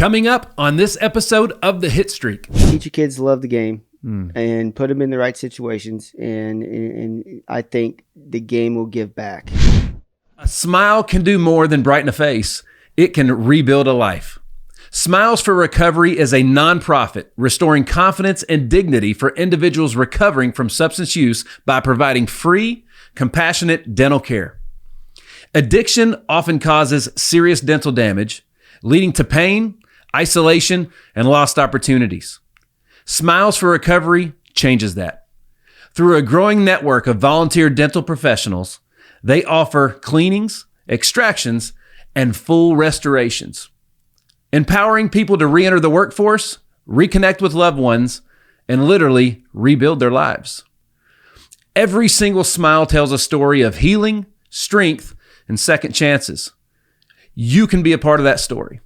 Coming up on this episode of the Hitstreak. Teach your kids to love the game and put them in the right situations, and I think the game will give back. A smile can do more than brighten a face. It can rebuild a life. Smiles for Recovery is a nonprofit restoring confidence and dignity for individuals recovering from substance use by providing free, compassionate dental care. Addiction often causes serious dental damage, leading to pain, isolation, and lost opportunities. Smiles for Recovery changes that. Through a growing network of volunteer dental professionals, they offer cleanings, extractions, and full restorations, empowering people to re-enter the workforce, reconnect with loved ones, and literally rebuild their lives. Every single smile tells a story of healing, strength, and second chances. You can be a part of that story.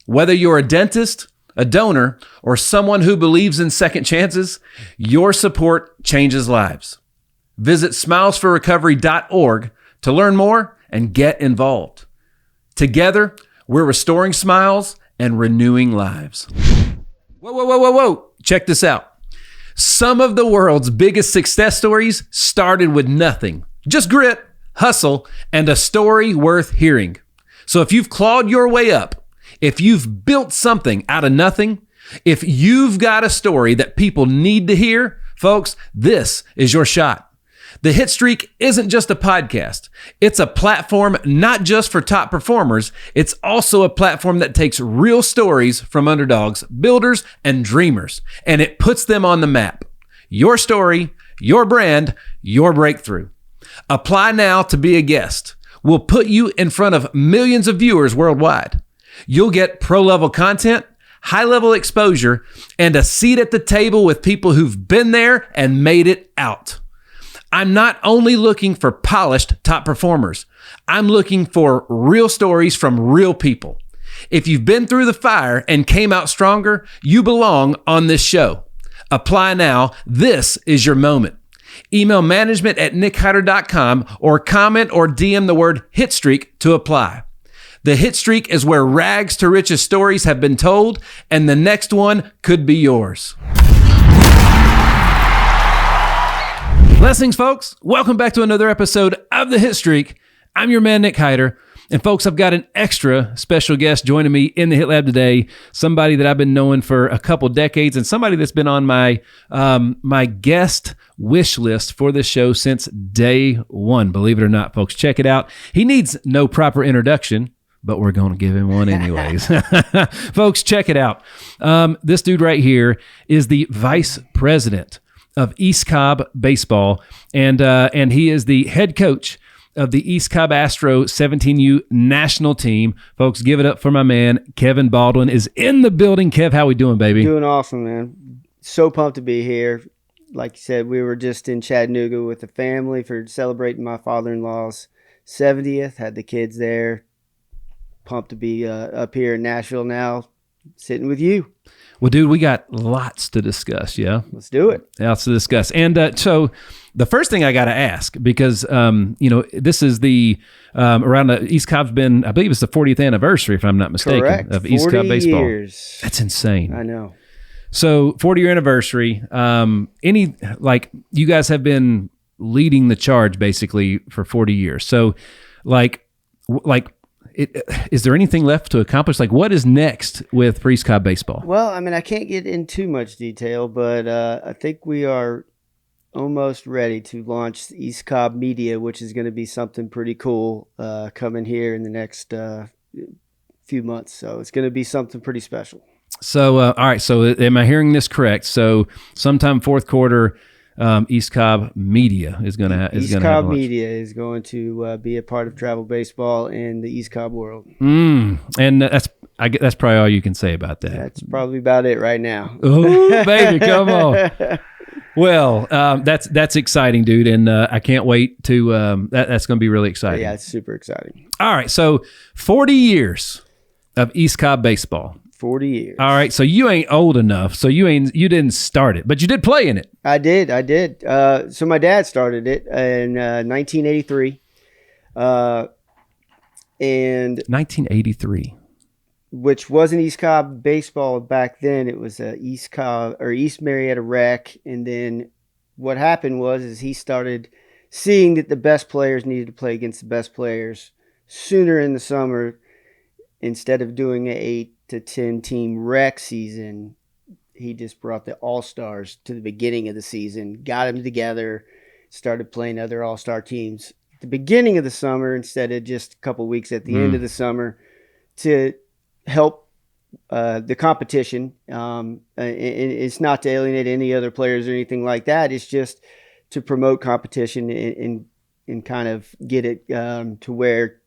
Whether you're a dentist, a donor, or someone who believes in second chances, your support changes lives. Visit smilesforrecovery.org to learn more and get involved. Together, we're restoring smiles and renewing lives. Whoa. Check this out. Some of the world's biggest success stories started with nothing. Just grit, hustle, and a story worth hearing. So if you've clawed your way up, if you've built something out of nothing, if you've got a story that people need to hear, folks, this is your shot. The Hitstreak isn't just a podcast. It's a platform not just for top performers. It's also a platform that takes real stories from underdogs, builders, and dreamers, and it puts them on the map. Your story, your brand, your breakthrough. Apply now to be a guest. We'll put you in front of millions of viewers worldwide. You'll get pro-level content, high-level exposure, and a seat at the table with people who've been there and made it out. I'm not only looking for polished top performers. I'm looking for real stories from real people. If you've been through the fire and came out stronger, you belong on this show. Apply now. This is your moment. Email management@nickhyder.com or comment or DM the word Hitstreak to apply. The Hitstreak is where rags to riches stories have been told, and the next one could be yours. Blessings, folks. Welcome back to another episode of the Hitstreak. I'm your man, Nick Hyder. And folks, I've got an extra special guest joining me in the Hit Lab today. Somebody that I've been knowing for a couple decades and somebody that's been on my my guest wish list for this show since day one. Believe it or not, folks, check it out. He needs no proper introduction, but we're going to give him one anyways. Folks, check it out. This dude right here is the vice president of East Cobb Baseball, and he is the head coach of the East Cobb Astro 17U national team. Folks, give it up for my man, Kevin Baldwin is in the building. Kev, how we doing, baby? Doing awesome, man. So pumped to be here. Like you said, we were just in Chattanooga with the family for celebrating my father-in-law's 70th. Had the kids there. Pumped to be up here in Nashville now, sitting with you. Well, dude, we got lots to discuss, yeah? Let's do it. Lots to discuss. And so the first thing I got to ask, because, this is the, around the East Cobb's been, I believe it's the 40th anniversary, if I'm not mistaken, Correct. of East Cobb Baseball. Years. That's insane. I know. So 40-year anniversary, you guys have been leading the charge basically for 40 years. So is there anything left to accomplish? Like, what is next with East Cobb Baseball? Well, I mean, I can't get in too much detail, but I think we are almost ready to launch East Cobb Media, which is going to be something pretty cool coming here in the next few months. So it's going to be something pretty special. So, all right. So am I hearing this correct? So sometime fourth quarter, East Cobb Media is going to have East Cobb Media is going to be a part of travel baseball in the East Cobb world. And that's probably all you can say about that. That's probably about it right now. Oh, baby, come on. Well, that's exciting, dude, and I can't wait to. That's going to be really exciting. Yeah, it's super exciting. All right, so 40 years of East Cobb baseball. 40 years. All right, so you ain't old enough, so you didn't start it, but you did play in it. I did. So my dad started it in 1983. And 1983. which wasn't East Cobb Baseball back then. It was East Cobb or East Marietta Rec. And then what happened was he started seeing that the best players needed to play against the best players sooner in the summer. Instead of doing an 8 to 10 team rec season, he just brought the all-stars to the beginning of the season, got them together, started playing other all-star teams at the beginning of the summer instead of just a couple weeks at the end of the summer to help the competition. It's not to alienate any other players or anything like that. It's just to promote competition and kind of get it to where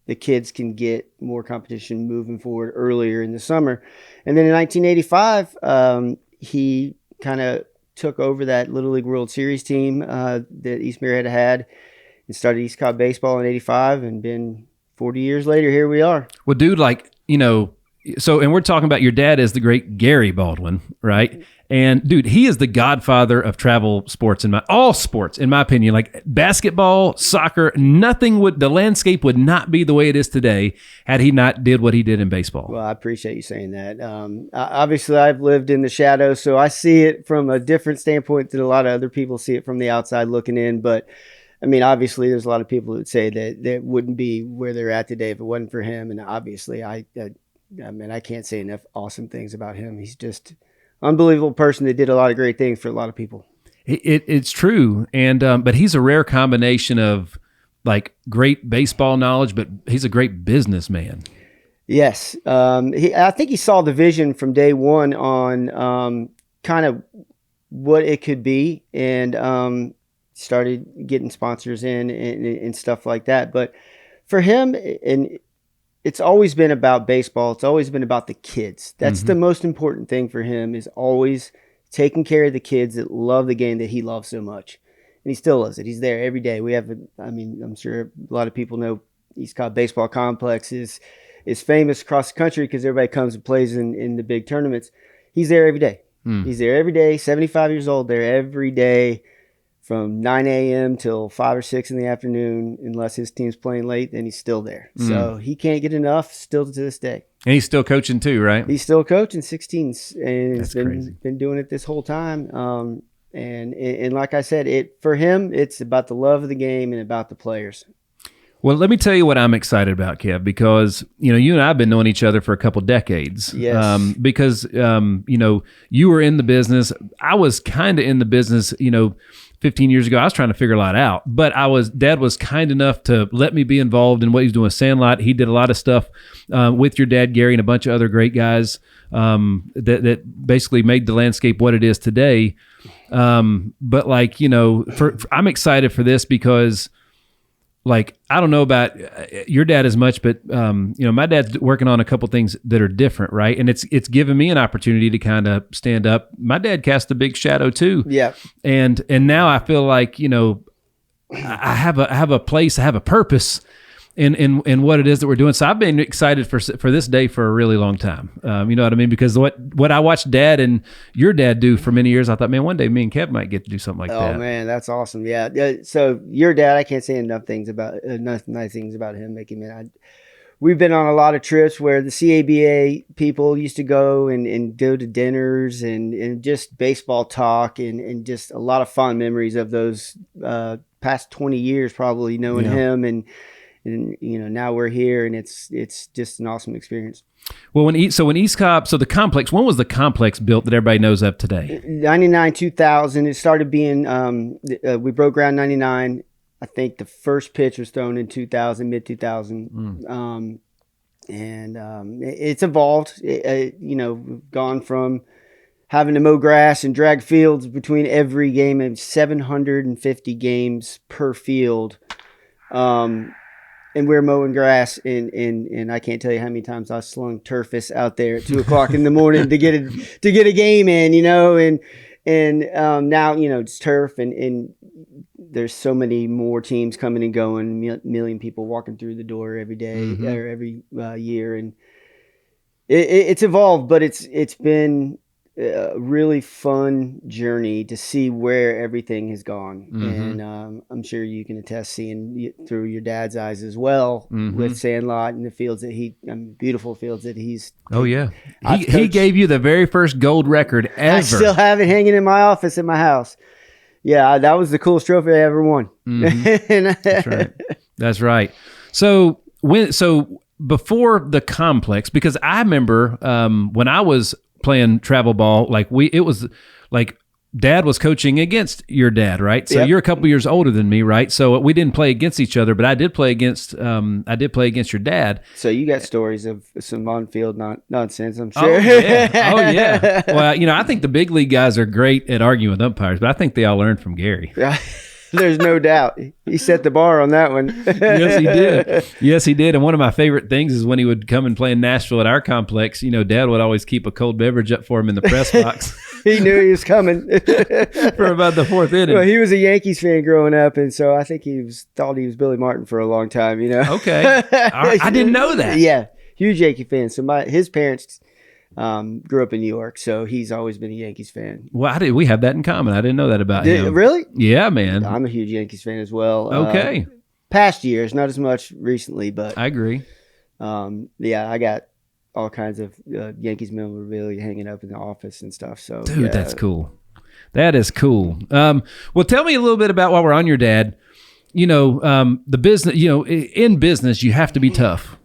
the kids can get more competition moving forward earlier in the summer. And then in 1985, he kind of took over that Little League World Series team that East Marietta had and started East Cobb Baseball in 85, and been 40 years later, here we are. Well, dude, like, so, and we're talking about your dad is the great Guerry Baldwin, right? And dude, he is the godfather of travel sports all sports, in my opinion. Like basketball, soccer, the landscape would not be the way it is today had he not did what he did in baseball. Well, I appreciate you saying that. Obviously, I've lived in the shadows, so I see it from a different standpoint than a lot of other people see it from the outside looking in. But I mean, obviously, there's a lot of people that say that wouldn't be where they're at today if it wasn't for him. And obviously, I can't say enough awesome things about him. He's just unbelievable person that did a lot of great things for a lot of people. It's true. And, but he's a rare combination of like great baseball knowledge, but he's a great businessman. Yes. I think he saw the vision from day one on kind of what it could be, and started getting sponsors in and stuff like that. But for him, and it's always been about baseball. It's always been about the kids. That's the most important thing for him, is always taking care of the kids that love the game that he loves so much. And he still loves it. He's there every day. I'm sure a lot of people know East Cobb Baseball Complex is famous across the country because everybody comes and plays in the big tournaments. He's there every day. He's there every day, 75 years old, there every day, from 9 a.m. till 5 or 6 in the afternoon. Unless his team's playing late, then he's still there. So he can't get enough still to this day. And he's still coaching too, right? He's still coaching 16, and That's he's been doing it this whole time. And like I said, for him, it's about the love of the game and about the players. Well, let me tell you what I'm excited about, Kev, because, you and I have been knowing each other for a couple decades. Yes. Because, you were in the business. I was kind of in the business, 15 years ago. I was trying to figure a lot out, but Dad was kind enough to let me be involved in what he was doing with Sandlot. He did a lot of stuff with your dad, Guerry, and a bunch of other great guys that basically made the landscape what it is today. But I'm excited for this because, like, I don't know about your dad as much, but my dad's working on a couple things that are different, right? And it's given me an opportunity to kind of stand up. My dad cast a big shadow too. Yeah. And now I feel like, I have a place, I have a purpose in what it is that we're doing. So I've been excited for this day for a really long time. You know what I mean? Because what I watched Dad and your dad do for many years, I thought, man, one day me and Kev might get to do something like that. Oh man, that's awesome. Yeah. So your dad, I can't say enough nice things about him. We've been on a lot of trips where the CABA people used to go and go to dinners and just baseball talk and just a lot of fond memories of those past 20 years, probably knowing him and now we're here, and it's just an awesome experience. Well, when East Cobb, so the complex, when was the complex built that everybody knows of today? 99, 2000. It started being, we broke ground 99. I think the first pitch was thrown in 2000, mid 2000. It's evolved. We've gone from having to mow grass and drag fields between every game, and 750 games per field. And we're mowing grass, and I can't tell you how many times I slung turfus out there at 2:00 in the morning to get a game in, and now it's turf, and there's so many more teams coming and going, million people walking through the door every day or every year, and it's evolved, but it's been a really fun journey to see where everything has gone. Mm-hmm. And I'm sure you can attest seeing through your dad's eyes as well Mm-hmm. with Sandlot and the fields that beautiful fields that he's. Oh yeah, he gave you the very first gold record ever. I still have it hanging in my office in my house. Yeah, that was the coolest trophy I ever won. Mm-hmm. That's right. That's right. So before the complex, because I remember when I was playing travel ball, it was like Dad was coaching against your dad, right? So You're a couple years older than me, right? So we didn't play against each other, but I did play against your dad. So you got stories of some on-field nonsense, I'm sure. Oh yeah. Well, I think the big league guys are great at arguing with umpires, but I think they all learned from Guerry. There's no doubt. He set the bar on that one. Yes, he did. Yes, he did. And one of my favorite things is when he would come and play in Nashville at our complex, Dad would always keep a cold beverage up for him in the press box. He knew he was coming. For about the fourth inning. Well, he was a Yankees fan growing up, and so I think thought he was Billy Martin for a long time, Okay. I didn't know that. Yeah, huge Yankee fan. So his parents grew up in New York, so he's always been a Yankees fan. Well, we have that in common. I didn't know that about him. Really? Yeah, man. I'm a huge Yankees fan as well. Okay. Past years, not as much recently, but I agree. Yeah, I got all kinds of Yankees memorabilia hanging up in the office and stuff. So, dude, yeah. That's cool. That is cool. Well, tell me a little bit about while we're on your dad. The business. In business, you have to be tough.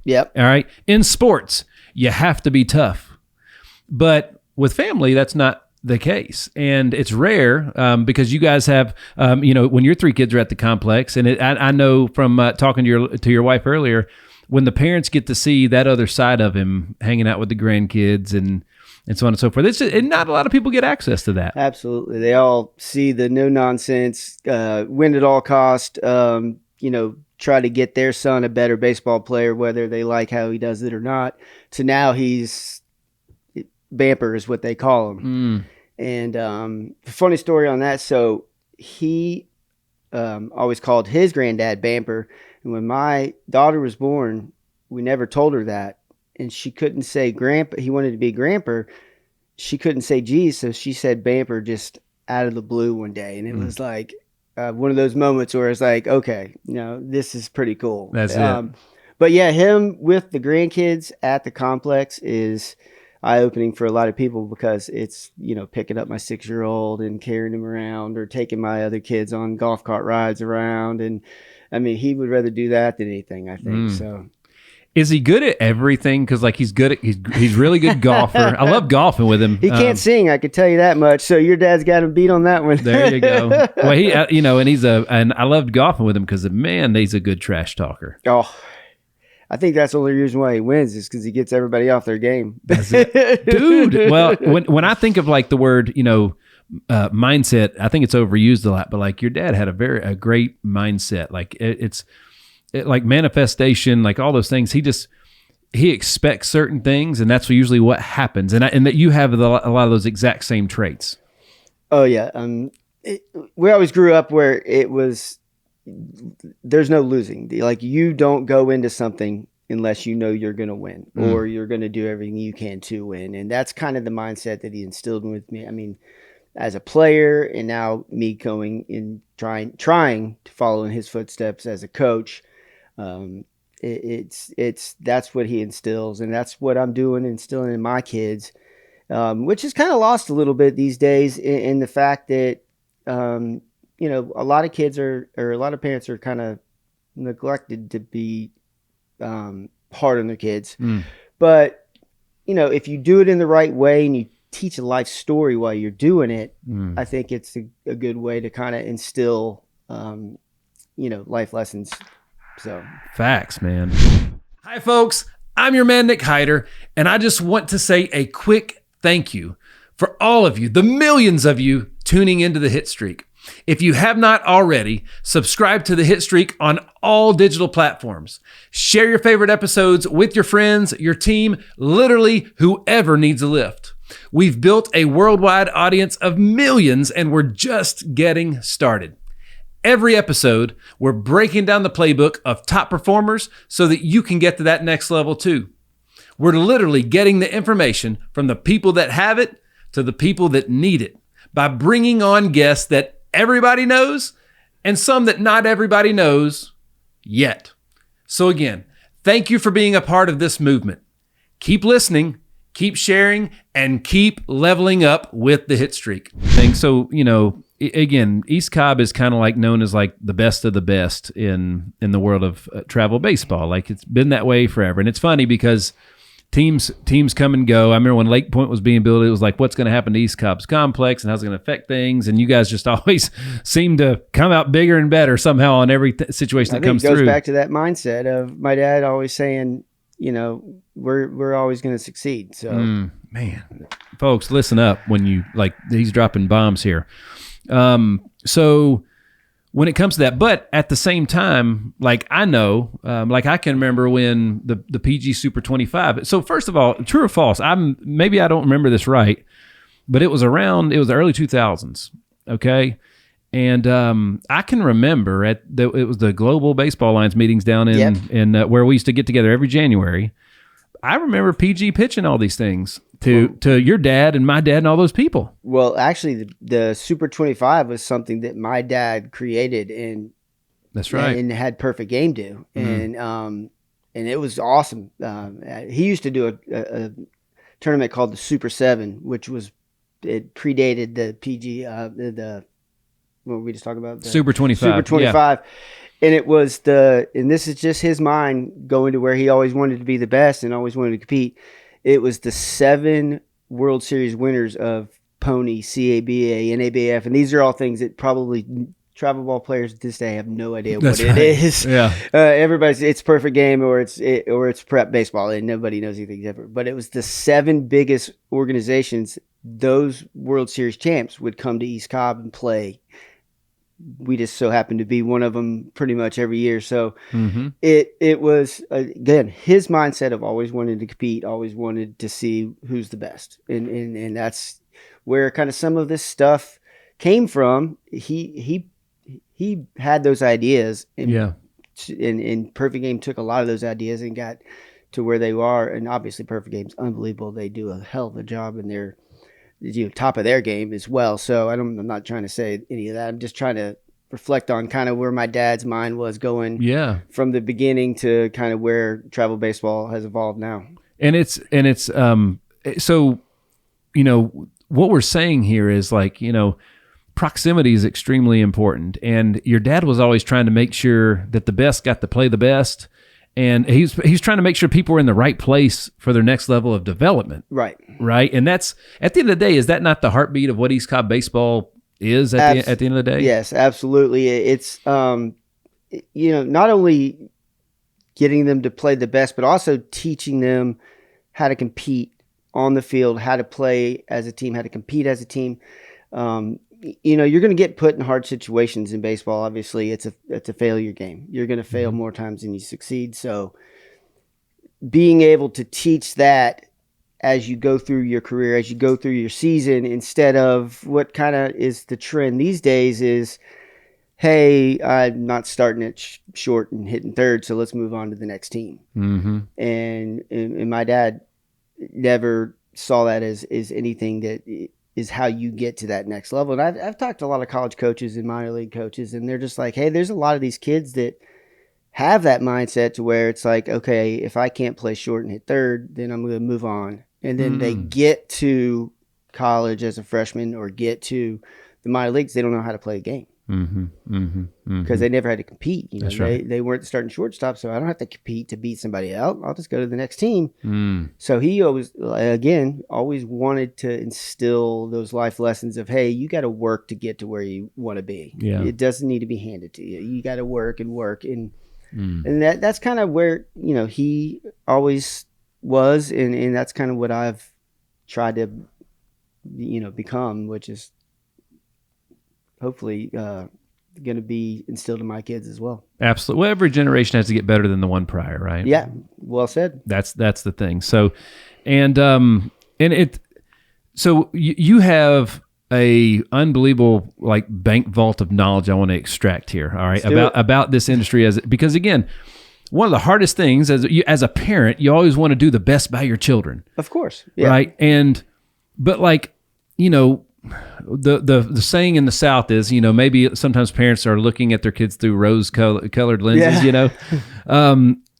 Yep. All right. In sports, you have to be tough. But with family, that's not the case. And it's rare because you guys have, when your three kids are at the complex, and I know from talking to your wife earlier, when the parents get to see that other side of him hanging out with the grandkids and so on and so forth, and not a lot of people get access to that. Absolutely. They all see the no nonsense, win at all cost, try to get their son a better baseball player, whether they like how he does it or not. So now he's Bamper is what they call him. And funny story on that. So he always called his granddad Bamper. And when my daughter was born, we never told her that. And she couldn't say Grandpa. He wanted to be Grandpa. She couldn't say geez. So she said Bamper just out of the blue one day. And it was like one of those moments where it's like, okay, this is pretty cool. That's it. But yeah, him with the grandkids at the complex is eye-opening for a lot of people because it's, picking up my 6-year-old and carrying him around or taking my other kids on golf cart rides around. And I mean, he would rather do that than anything, I think. So, is he good at everything? Because he's really good golfer. I love golfing with him. He can't sing, I can tell you that much. So your dad's got him beat on that one. There you go. Well, and I loved golfing with him because man, he's a good trash talker. Oh, I think that's the only reason why he wins is because he gets everybody off their game. That's it. Dude. Well, when I think of the word, mindset, I think it's overused a lot, but your dad had a great mindset. It's manifestation, all those things. He expects certain things, and that's usually what happens. And that you have a lot of those exact same traits. Oh yeah. We always grew up where it was, there's no losing. You don't go into something unless you know you're going to win or you're going to do everything you can to win. And that's kind of the mindset that he instilled with me. I mean, as a player and now me going in trying to follow in his footsteps as a coach. That's what he instills, and that's what I'm instilling in my kids, which is kind of lost a little bit these days in the fact that, a lot of kids or a lot of parents are kind of neglected to be hard on their kids. But, if you do it in the right way and you teach a life story while you're doing it, I think it's a good way to kind of instill, life lessons. So facts, man. Hi, folks. I'm your man, Nick Hyder, and I just want to say a quick thank you for all of you, the millions of you tuning into the Hitstreak. If you have not already, subscribe to the Hitstreak on all digital platforms. Share your favorite episodes with your friends, your team, literally whoever needs a lift. We've built a worldwide audience of millions, and we're just getting started. Every episode, we're breaking down the playbook of top performers so that you can get to that next level too. We're literally getting the information from the people that have it to the people that need it by bringing on guests that everybody knows and some that not everybody knows yet. So again, thank you for being a part of this movement. Keep listening, keep sharing, and keep leveling up with the Hitstreak thing. So, again, East Cobb is kind of like known as like the best of the best in the world of travel baseball. Like it's been that way forever. And it's funny because teams come and go. I remember when Lake Point was being built, it was like, what's going to happen to East Cobb's complex and how's it going to affect things? And you guys just always seem to come out bigger and better somehow on every situation that comes through. It goes back to that mindset of my dad always saying, we're always going to succeed. So, man, folks, listen up when you he's dropping bombs here. So when it comes to that, but at the same time, I know, I can remember when the PG Super 25. So first of all, true or false? Maybe I don't remember this right, but it was the early 2000s. Okay. And I can remember it was the Global Baseball Alliance meetings down in where we used to get together every January. I remember PG pitching all these things to your dad and my dad and all those people. Well, actually, the Super 25 was something that my dad created, and that's right, and had Perfect Game do, and it was awesome. He used to do a tournament called the Super 7, which it predated the PG what were we just talking about? The Super 25. Super 25. Yeah. And it was and this is just his mind going to where he always wanted to be the best and always wanted to compete. It was the 7 World Series winners of Pony, CABA, NABF. And these are all things that probably travel ball players this day have no idea what it is. Yeah. It's Perfect Game or it's prep baseball, and nobody knows anything different. But it was the 7 biggest organizations. Those World Series champs would come to East Cobb and play. We just so happened to be one of them pretty much every year. So it was, again, his mindset of always wanting to compete, always wanted to see who's the best. And that's where kind of some of this stuff came from. He had those ideas. And Perfect Game took a lot of those ideas and got to where they are. And obviously Perfect Game's unbelievable. They do a hell of a job in their top of their game as well. So I'm not trying to say any of that. I'm just trying to reflect on kind of where my dad's mind was going from the beginning to kind of where travel baseball has evolved now. And it's so, what we're saying here is proximity is extremely important. And your dad was always trying to make sure that the best got to play the best. And he's trying to make sure people are in the right place for their next level of development. Right. And that's, at the end of the day, is that not the heartbeat of what East Cobb baseball is at the end of the day? Yes, absolutely. It's, not only getting them to play the best, but also teaching them how to compete on the field, how to play as a team, how to compete as a team. You're going to get put in hard situations in baseball. Obviously, it's a failure game. You're going to fail more times than you succeed. So being able to teach that as you go through your career, as you go through your season, instead of what kind of is the trend these days is, hey, I'm not starting at short and hitting third, so let's move on to the next team. And my dad never saw that as anything that is how you get to that next level. And I've talked to a lot of college coaches and minor league coaches, and they're just like, hey, there's a lot of these kids that have that mindset to where it's like, okay, if I can't play short and hit third, then I'm going to move on. And then they get to college as a freshman or get to the minor leagues, they don't know how to play a game. Because they never had to compete. That's right. They weren't starting shortstop, so I don't have to compete to beat somebody else. I'll just go to the next team. So he always wanted to instill those life lessons of, hey, you got to work to get to where you want to be. It doesn't need to be handed to you. You got to work and work, and that's kind of where he always was, and that's kind of what I've tried to become, which is hopefully going to be instilled in my kids as well. Absolutely. Well, every generation has to get better than the one prior, right? Yeah. Well said. That's the thing. So, so you have a unbelievable bank vault of knowledge I want to extract here. All right. About this industry because again, one of the hardest things as a parent, you always want to do the best by your children. Of course. Yeah. Right. But the saying in the South is, maybe sometimes parents are looking at their kids through rose-colored lenses,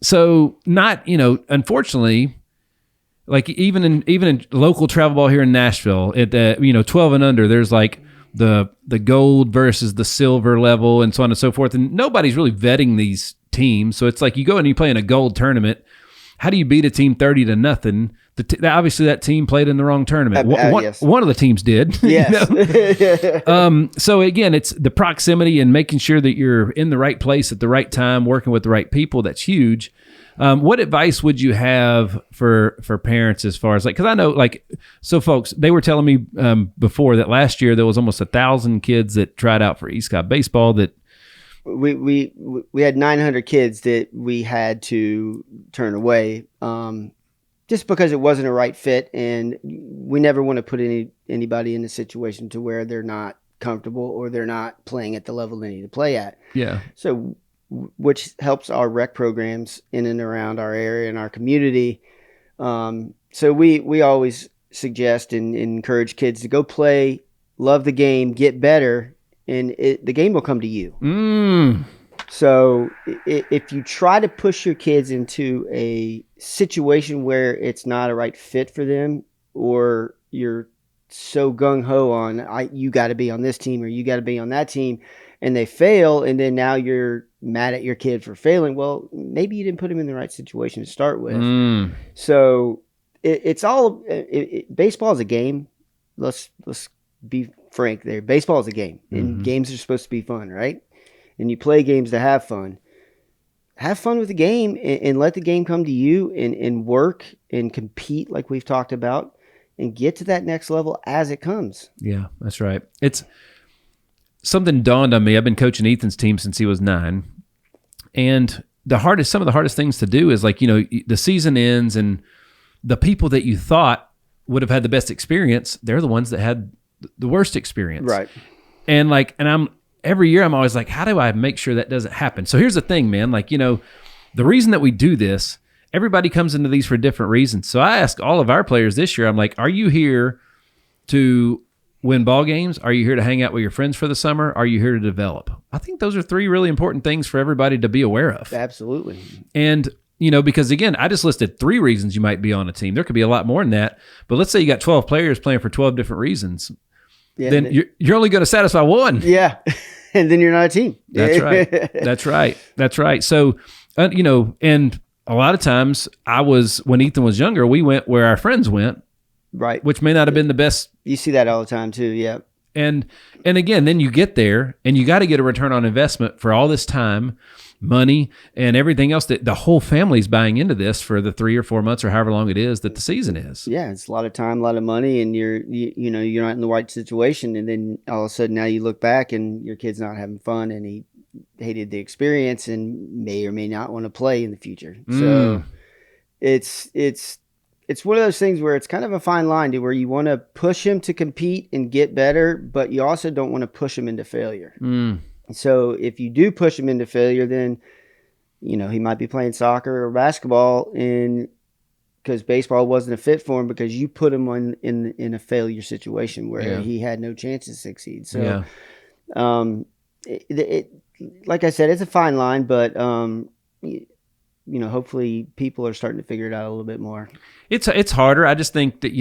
So not, unfortunately, like even in local travel ball here in Nashville, at 12 and under, there's like the gold versus the silver level and so on and so forth. And nobody's really vetting these teams. So it's like you go and you play in a gold tournament. How do you beat a team 30-0? Obviously that team played in the wrong tournament. Yes. One of the teams did. Yes. So again, it's the proximity and making sure that you're in the right place at the right time, working with the right people. That's huge. What advice would you have for parents as far as because I know so folks, they were telling me before that last year there was almost 1,000 kids that tried out for East Cobb Baseball that we had 900 kids that we had to turn away just because it wasn't a right fit, and we never want to put anybody in a situation to where they're not comfortable or they're not playing at the level they need to play at. Yeah. So which helps our rec programs in and around our area and our community. So we always suggest and encourage kids to go play, love the game, get better, and the game will come to you. So if you try to push your kids into a situation where it's not a right fit for them, or you're so gung-ho on you got to be on this team or you got to be on that team, and they fail, and then now you're mad at your kid for failing, well, maybe you didn't put him in the right situation to start with. So it's all baseball is a game. Let's be frank there. Baseball is a game, and games are supposed to be fun, right? And you play games to have fun. Have fun with the game and let the game come to you, and work and compete like we've talked about, and get to that next level as it comes. Yeah, that's right. It's something dawned on me. I've been coaching Ethan's team since he was 9. And some of the hardest things to do is the season ends and the people that you thought would have had the best experience, they're the ones that had the worst experience. Right. And every year I'm always like, how do I make sure that doesn't happen? So here's the thing, man, the reason that we do this, everybody comes into these for different reasons. So I ask all of our players this year, I'm like, are you here to win ball games? Are you here to hang out with your friends for the summer? Are you here to develop? I think those are 3 really important things for everybody to be aware of. Absolutely. And, because again, I just listed 3 reasons you might be on a team. There could be a lot more than that. But let's say you got 12 players playing for 12 different reasons. Yeah, then you're only going to satisfy one. Yeah. And then you're not a team. That's right. That's right. So, and a lot of times when Ethan was younger, we went where our friends went. Right. Which may not have been the best. You see that all the time too. Yeah. And again, then you get there and you got to get a return on investment for all this time, money, and everything else that the whole family's buying into this for the 3 or 4 months or however long it is that the season is. Yeah. It's a lot of time, a lot of money, and you're not in the right situation. And then all of a sudden now you look back and your kid's not having fun and he hated the experience and may or may not want to play in the future. So it's one of those things where it's kind of a fine line to where you want to push him to compete and get better, but you also don't want to push him into failure. So if you do push him into failure, then, he might be playing soccer or basketball because baseball wasn't a fit for him because you put him in a failure situation where he had no chance to succeed. So, like I said, it's a fine line, but, hopefully people are starting to figure it out a little bit more. It's harder. I just think that,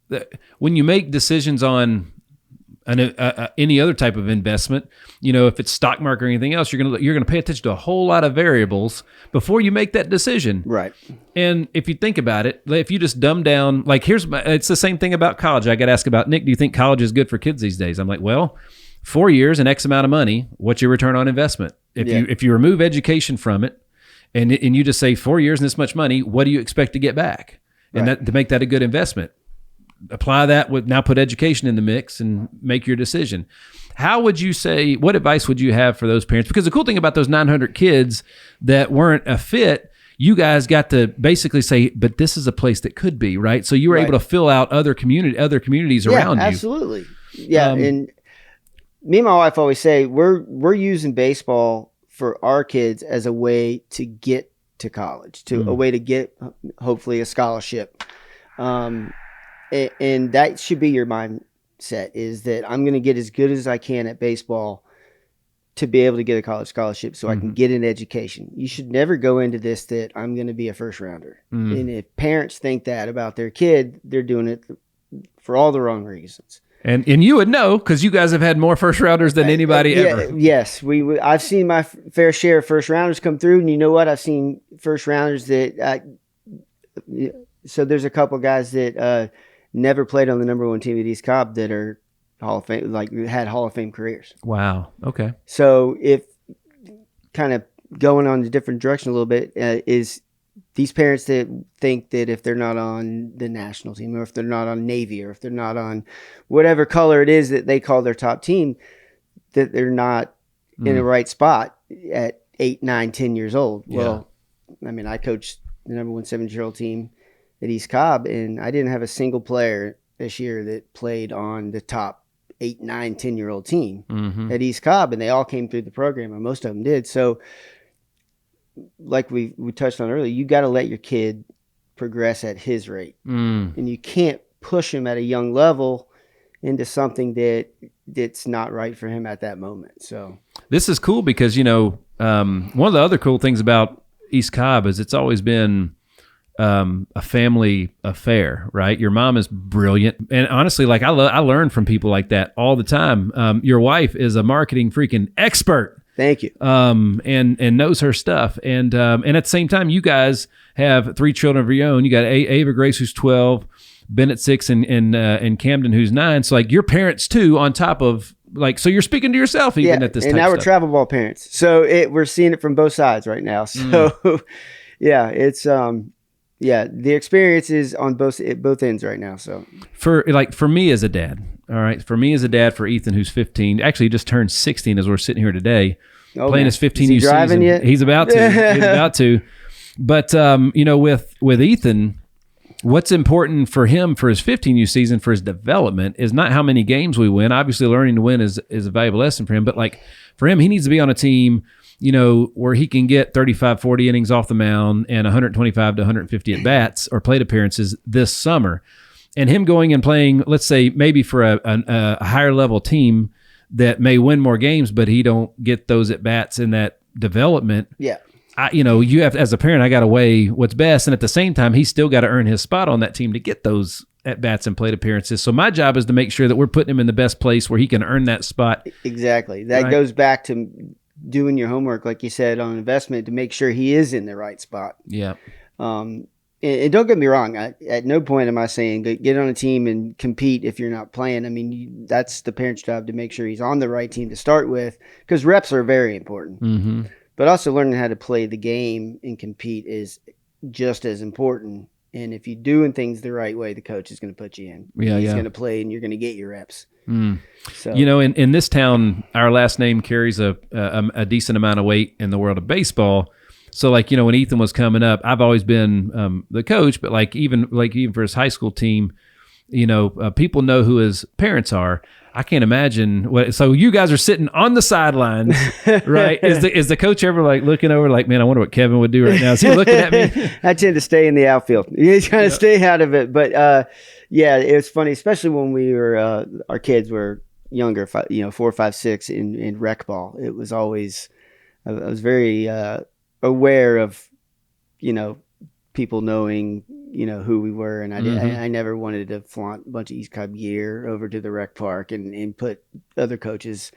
that when you make decisions on any other type of investment, if it's stock market or anything else, you're gonna pay attention to a whole lot of variables before you make that decision. Right. And if you think about it, if you just dumb down, it's the same thing about college. I got asked about, Nick, do you think college is good for kids these days? I'm like, well, 4 years and X amount of money. What's your return on investment? If you remove education from it, and you just say 4 years and this much money, what do you expect to get back? And that, to make that a good investment, apply that now put education in the mix and make your decision. What advice would you have for those parents? Because the cool thing about those 900 kids that weren't a fit, you guys got to basically say, but this is a place that could be, right? So you were able to fill out other communities around you. Absolutely. Yeah. And me and my wife always say we're using baseball for our kids as a way to get to college, a way to get hopefully a scholarship. And that should be your mindset is that I'm going to get as good as I can at baseball to be able to get a college scholarship so I can get an education. You should never go into this that I'm going to be a first rounder. And if parents think that about their kid, they're doing it for all the wrong reasons. And you would know because you guys have had more first rounders than anybody ever. Yes, I've seen my fair share of first rounders come through, and you know what? I've seen first rounders that so there's a couple guys that never played on the number one team at East Cobb that are Hall of Fame, like had Hall of Fame careers. Wow. Okay. So if kind of going on a different direction a little bit is these parents that think that if they're not on the national team or if they're not on Navy or if they're not on whatever color it is that they call their top team, that they're not in the right spot at 8, 9, 10 years old. Yeah. Well, I mean, I coached the number one 7-year-old team at East Cobb, and I didn't have a single player this year that played on the top 8, 9, 10-year-old team at East Cobb, and they all came through the program, and most of them did. So like we touched on earlier, you got to let your kid progress at his rate. And you can't push him at a young level into something that's not right for him at that moment. So this is cool because, one of the other cool things about East Cobb is it's always been a family affair, right? Your mom is brilliant. And honestly, like I learn from people like that all the time. Your wife is a marketing freaking expert. Thank you. And knows her stuff. And at the same time, you guys have 3 children of your own. You got Ava Grace, who's 12, Bennett 6, and Camden, who's 9. So like your parents too, on top of like, so you're speaking to yourself even at this time. And now we're travel ball parents. So we're seeing it from both sides right now. So yeah, it's, the experience is on both ends right now. So for me as a dad, all right, for Ethan, who's 15, actually he just turned 16 as we're sitting here today, playing his 15U season. Yet? He's about to. But with Ethan, what's important for him for his 15U season, for his development, is not how many games we win. Obviously, learning to win is a valuable lesson for him. But like for him, he needs to be on a team, where he can get 35, 40 innings off the mound and 125 to 150 at bats or plate appearances this summer. And him going and playing, let's say, maybe for a higher level team that may win more games, but he don't get those at bats in that development. Yeah. You have, as a parent, I got to weigh what's best. And at the same time, he's still got to earn his spot on that team to get those at bats and plate appearances. So my job is to make sure that we're putting him in the best place where he can earn that spot. Exactly. That goes back to doing your homework, like you said, on investment to make sure he is in the right spot. Yeah. And don't get me wrong. At no point am I saying get on a team and compete if you're not playing. I mean, that's the parent's job to make sure he's on the right team to start with, because reps are very important. But also learning how to play the game and compete is just as important. And if you're doing things the right way, the coach is going to put you in. He's going to play, and you're going to get your reps. So in this town, our last name carries a decent amount of weight in the world of baseball. So like, when Ethan was coming up, I've always been the coach, but even for his high school team, people know who his parents are. I can't imagine so you guys are sitting on the sidelines, right? Is the coach ever like looking over like, man, I wonder what Kevin would do right now? Is he looking at me? I tend to stay in the outfield. You kind of stay out of it. But it was funny, especially when we were, our kids were younger, 4, 5, 6 in rec ball. It was always, I was very aware of, people knowing, who we were. And I never wanted to flaunt a bunch of East Cobb gear over to the rec park and put other coaches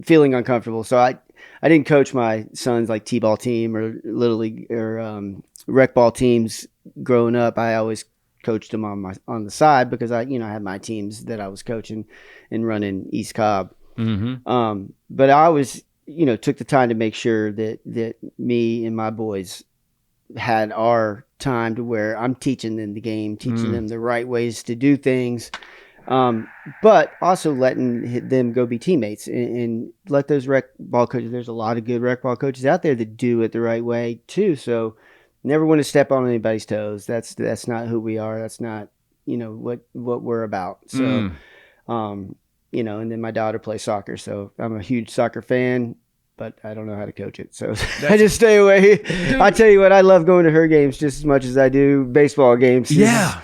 feeling uncomfortable. So I didn't coach my sons like T-ball team or Little League or rec ball teams growing up. I always coached them on the side because I had my teams that I was coaching and running East Cobb. But I always, took the time to make sure that me and my boys had our time to where I'm teaching them the game, teaching them the right ways to do things, but also letting them go be teammates and let those rec ball coaches. There's a lot of good rec ball coaches out there that do it the right way too. So never want to step on anybody's toes. That's not who we are. That's not what we're about. So and then my daughter plays soccer, so I'm a huge soccer fan, but I don't know how to coach it. So I just stay away. I tell you what, I love going to her games just as much as I do baseball games. Yeah.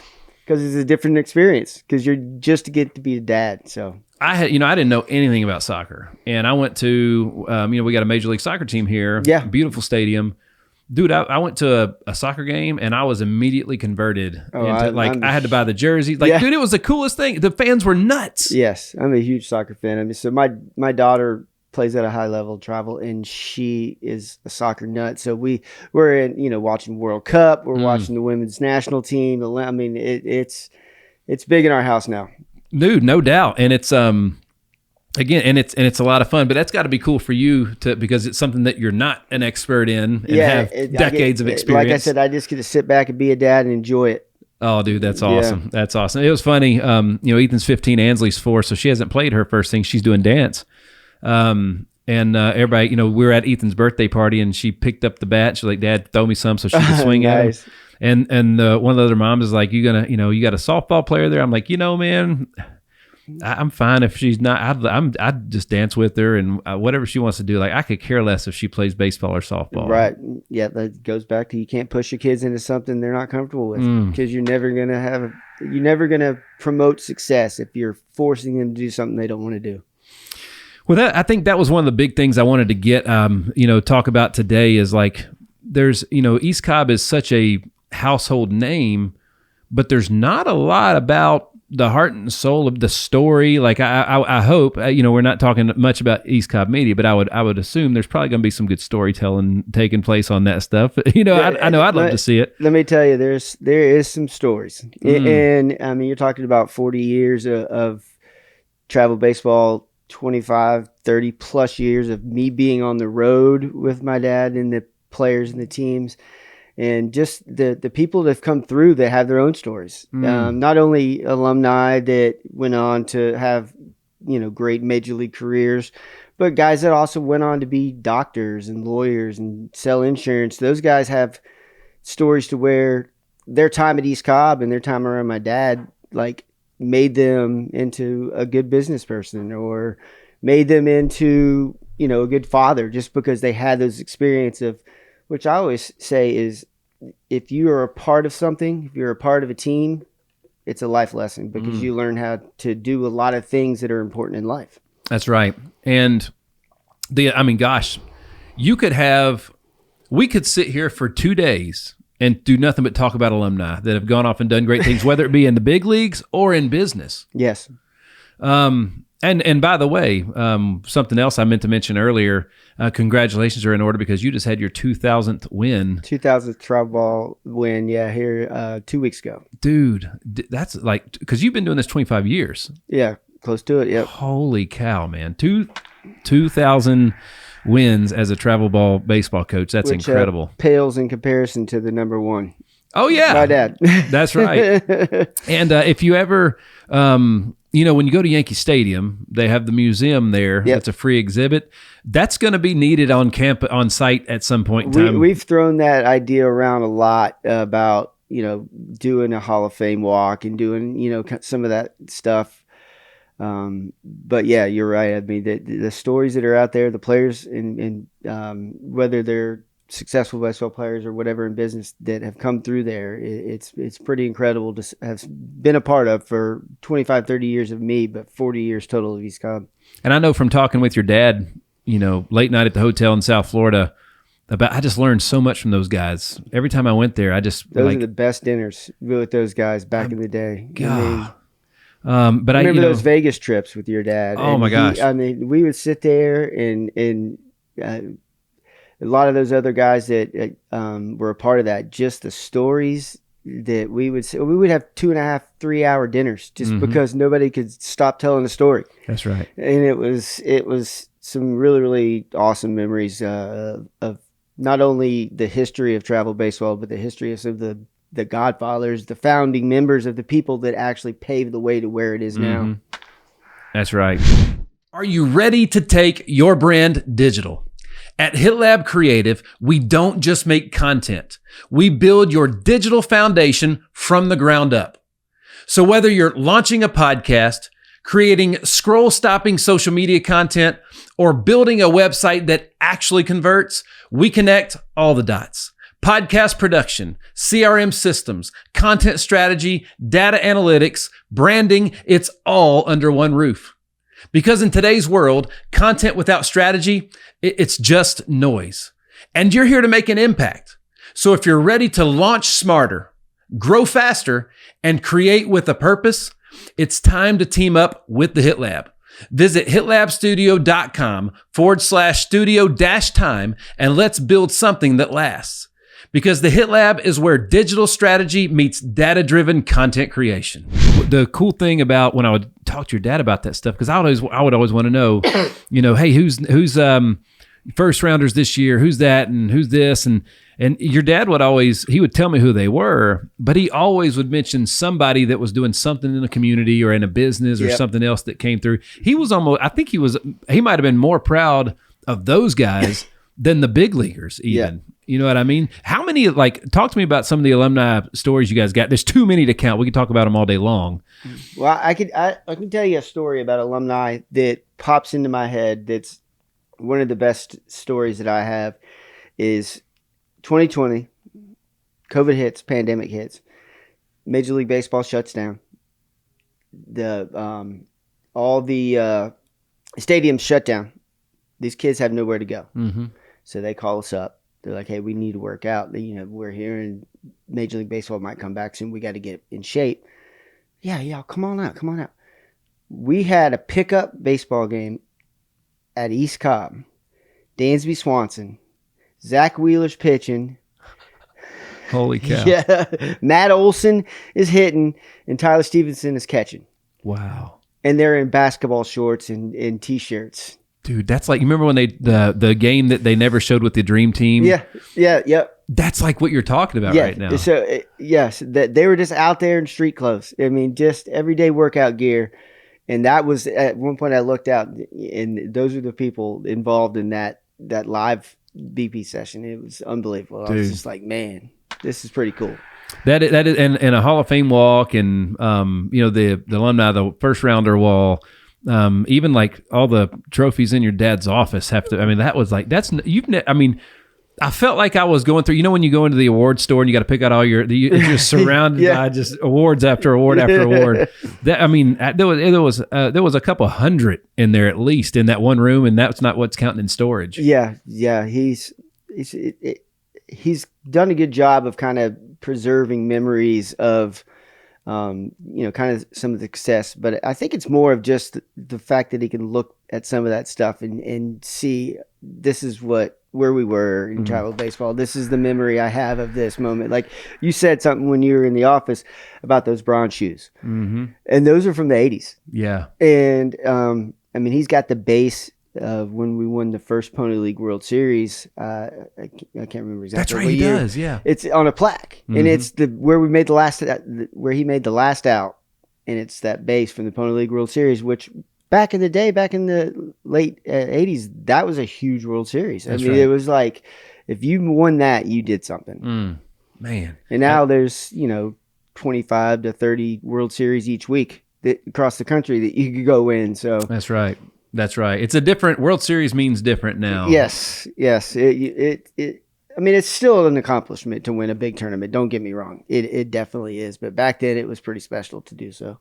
because it's a different experience because you're just to get to be a dad. So I didn't know anything about soccer, and I went to, we got a Major League Soccer team here. Yeah. Beautiful stadium. Dude, I went to a soccer game, and I was immediately converted I had to buy the jersey. Dude, it was the coolest thing. The fans were nuts. Yes, I'm a huge soccer fan. I mean, so my daughter plays at a high level travel, and she is a soccer nut. So we're in, watching World Cup. We're watching the women's national team. I mean, it's big in our house now. Dude, no doubt. And it's again, it's a lot of fun, but that's got to be cool for you because it's something that you're not an expert in and have decades of experience. Like I said, I just get to sit back and be a dad and enjoy it. Oh, dude, that's awesome. Yeah. That's awesome. It was funny. Ethan's 15, Ansley's 4, so she hasn't played her first thing. She's doing dance. And everybody, we were at Ethan's birthday party, and she picked up the bat. She's like, "Dad, throw me some," so she could swing nice. at him. And one of the other moms is like, "You got a softball player there?" I'm like, man, I'm fine if she's not. I'd just dance with her and whatever she wants to do. Like, I could care less if she plays baseball or softball. Right. Yeah, that goes back to you can't push your kids into something they're not comfortable with because you're never gonna promote success if you're forcing them to do something they don't want to do. Well, I think that was one of the big things I wanted to get talk about today is like there's East Cobb is such a household name, but there's not a lot about the heart and soul of the story. Like I hope, we're not talking much about East Cobb Media, but I would assume there's probably going to be some good storytelling taking place on that stuff. I know I'd love to see it. Let me tell you, there is some stories. And I mean, you're talking about 40 years of travel baseball, 25, 30 plus years of me being on the road with my dad and the players and the teams. And just the people that have come through that have their own stories. Not only alumni that went on to have, great major league careers, but guys that also went on to be doctors and lawyers and sell insurance. Those guys have stories to where their time at East Cobb and their time around my dad, like, made them into a good business person or made them into, a good father just because they had those experiences of, which I always say is if you are a part of something, if you're a part of a team, it's a life lesson because you learn how to do a lot of things that are important in life. That's right. And we could sit here for 2 days and do nothing but talk about alumni that have gone off and done great things, whether it be in the big leagues or in business. Yes. And by the way, something else I meant to mention earlier, congratulations are in order because you just had your 2000th win. 2000th travel ball win, here 2 weeks ago. Dude, that's like, because you've been doing this 25 years. Yeah, close to it, yep. Holy cow, man. 2,000 wins as a travel ball baseball coach. That's incredible. Pales in comparison to the number one. Oh, yeah. My dad. That's right. And if you ever... when you go to Yankee Stadium, they have the museum there. Yep. It's a free exhibit. That's going to be needed on site at some point in time. We've thrown that idea around a lot about, doing a Hall of Fame walk and doing, some of that stuff. But yeah, you're right. I mean, the stories that are out there, the players and whether they're successful baseball players or whatever in business that have come through there, it's pretty incredible to have been a part of for 25, 30 years of me, but 40 years total of East Cobb. And I know from talking with your dad, late night at the hotel in South Florida, I just learned so much from those guys. Every time I went there, those are the best dinners with those guys back in the day. God. But I remember those Vegas trips with your dad. Oh my gosh. We would sit there and a lot of those other guys that were a part of that, just the stories that we would have 2.5, 3 hour dinners just because nobody could stop telling the story. That's right. And it was some really, really awesome memories of not only the history of travel baseball, but the history of the godfathers, the founding members of the people that actually paved the way to where it is now. That's right. Are you ready to take your brand digital? At HitLab Creative, we don't just make content. We build your digital foundation from the ground up. So whether you're launching a podcast, creating scroll-stopping social media content, or building a website that actually converts, we connect all the dots. podcast production, CRM systems, content strategy, data analytics, branding, it's all under one roof. Because in today's world, content without strategy, it's just noise. And you're here to make an impact. So if you're ready to launch smarter, grow faster, and create with a purpose, it's time to team up with the Hit Lab. Visit hitlabstudio.com/studio-time and let's build something that lasts. Because the Hit Lab is where digital strategy meets data-driven content creation. The cool thing about when I would talk to your dad about that stuff, because I would always want to know, hey, who's first rounders this year? Who's that? And who's this? And your dad he would tell me who they were, but he always would mention somebody that was doing something in the community or in a business or something else that came through. He might have been more proud of those guys than the big leaguers even. Yeah. You know what I mean? How many, talk to me about some of the alumni stories you guys got. There's too many to count. We could talk about them all day long. Well, I can tell you a story about alumni that pops into my head. That's one of the best stories that I have is 2020, COVID hits, pandemic hits. Major League Baseball shuts down. All the stadiums shut down. These kids have nowhere to go. Mm-hmm. So they call us up. They're like, hey, we need to work out. We're here and Major League Baseball might come back soon. We got to get in shape. Yeah, come on out. We had a pickup baseball game at East Cobb. Dansby Swanson. Zach Wheeler's pitching. Holy cow. Yeah. Matt Olson is hitting and Tyler Stevenson is catching. Wow. And they're in basketball shorts and T-shirts. Dude, that's like, you remember when the game that they never showed with the Dream Team? Yeah. That's like what you're talking about right now. So, yes, that they were just out there in street clothes. I mean, just everyday workout gear. And that was, at one point I looked out, and those are the people involved in that live BP session. It was unbelievable. Dude. I was just like, man, this is pretty cool. That is, and a Hall of Fame walk, and the alumni, the first rounder wall. Even like all the trophies in your dad's office have to, I mean, that was like, I felt like I was going through, when you go into the award store and you got to pick out all you're just surrounded by just awards after award after award. There was a couple hundred in there at least in that one room, and that's not what's counting in storage. Yeah. He's done a good job of kind of preserving memories of, kind of some of the success, but I think it's more of just the fact that he can look at some of that stuff and see this is where we were in travel baseball. This is the memory I have of this moment. Like you said something when you were in the office about those bronze shoes, and those are from the 80s. Yeah. And, he's got the base of when we won the first Pony League World Series. I can't remember exactly. That's right, he does. Yeah, it's on a plaque, and it's where he made the last out, and it's that base from the Pony League World Series, which back in the day, back in the late 80s, that was a huge World Series. Right. It was like if you won that, you did something. Man, and now there's 25 to 30 World Series each week across the country that you could go win. So that's right. That's right. It's a different World Series means different now. Yes. It's still an accomplishment to win a big tournament. Don't get me wrong. It definitely is. But back then it was pretty special to do so.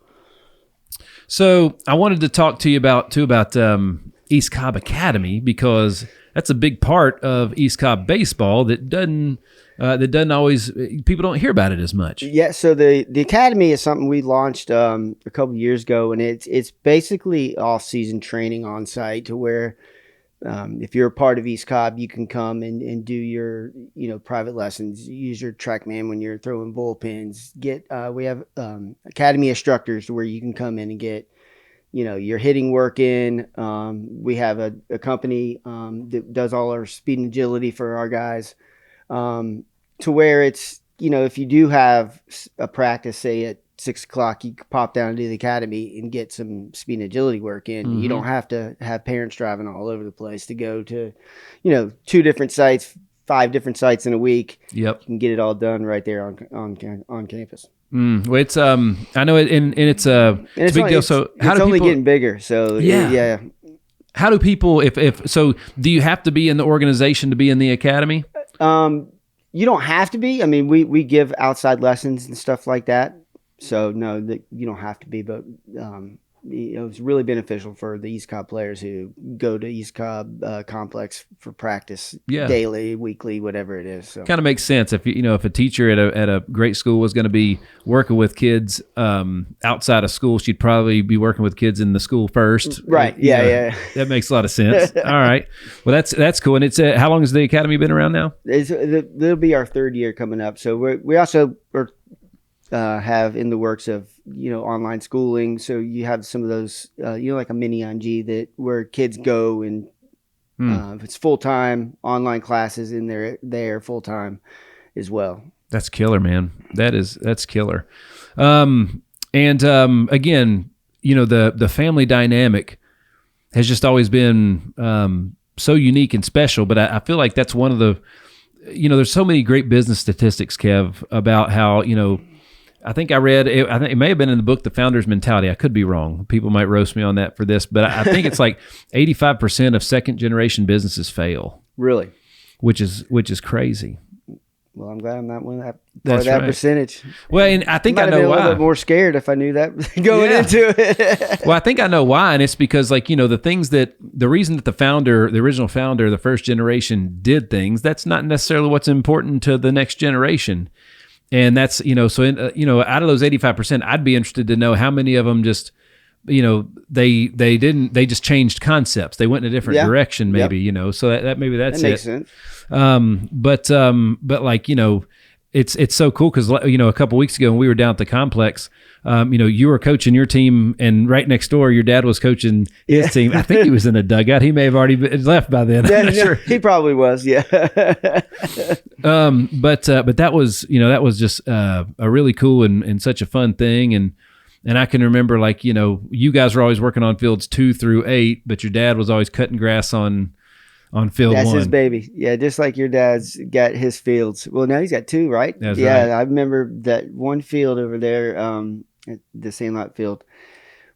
So I wanted to talk to you about East Cobb Academy, because that's a big part of East Cobb baseball that doesn't always, people don't hear about it as much. Yeah, so the academy is something we launched a couple years ago, and it's basically off-season training on site to where if you're a part of East Cobb, you can come and do your private lessons, use your TrackMan when you're throwing bullpens. We have academy instructors where you can come in and get your hitting work in. We have a company that does all our speed and agility for our guys. To where it's, if you do have a practice, say at 6:00, you can pop down to the academy and get some speed and agility work in. Mm-hmm. You don't have to have parents driving all over the place to go to, 2 different sites, 5 different sites in a week. Yep. You can get it all done right there on campus. Well, it's I know it, and it's a big deal. So it's only getting bigger. So yeah. How do people, if so, do you have to be in the organization to be in the academy? You don't have to be. I mean, we give outside lessons and stuff like that. So no, you don't have to be, but it's really beneficial for the East Cobb players who go to East Cobb complex for practice daily, weekly, whatever it is. So. Kind of makes sense if if a teacher at a great school was going to be working with kids outside of school, she'd probably be working with kids in the school first. Right? Yeah. That makes a lot of sense. All right. Well, that's cool. And it's how long has the academy been around now? It'll be our 3rd year coming up. So we also have in the works of online schooling. So you have some of those like a mini ONG where kids go and it's full-time online classes in there full-time as well. That's killer, man. That's killer. And again, the family dynamic has just always been so unique and special, but I feel like that's one of the there's so many great business statistics, Kev, about how I think I read it. I think it may have been in the book, The Founder's Mentality. I could be wrong. People might roast me on that for this, but I think it's like 85% of second generation businesses fail. Really? Which is crazy. Well, I'm glad I'm not one of that percentage. Well, and I think I know why. I'd be a little bit more scared if I knew that going into it. Well, I think I know why, and it's because the reason that the original founder, the first generation did things, that's not necessarily what's important to the next generation. And that's, out of those 85%, I'd be interested to know how many of them just, they just changed concepts. They went in a different direction, maybe, so that maybe that makes sense. But like, it's so cool because, a couple weeks ago when we were down at the complex, you were coaching your team, and right next door, your dad was coaching his team. I think he was in a dugout. He may have already left by then. I'm not sure. He probably was. Yeah. But that was just a really cool and such a fun thing. And I can remember, like, you guys were always working on fields 2 through 8, but your dad was always cutting grass on field 1. That's his baby. Yeah, just like your dad's got his fields. Well, now he's got 2, right? That's right. I remember that one field over there, at the Sandlot field.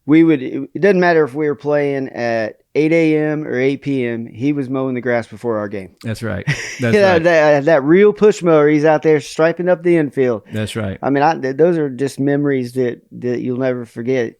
It doesn't matter if we were playing at 8 a.m. or 8 p.m. He was mowing the grass before our game. That's right. That's right. That real push mower. He's out there striping up the infield. That's right. I mean, those are just memories that you'll never forget.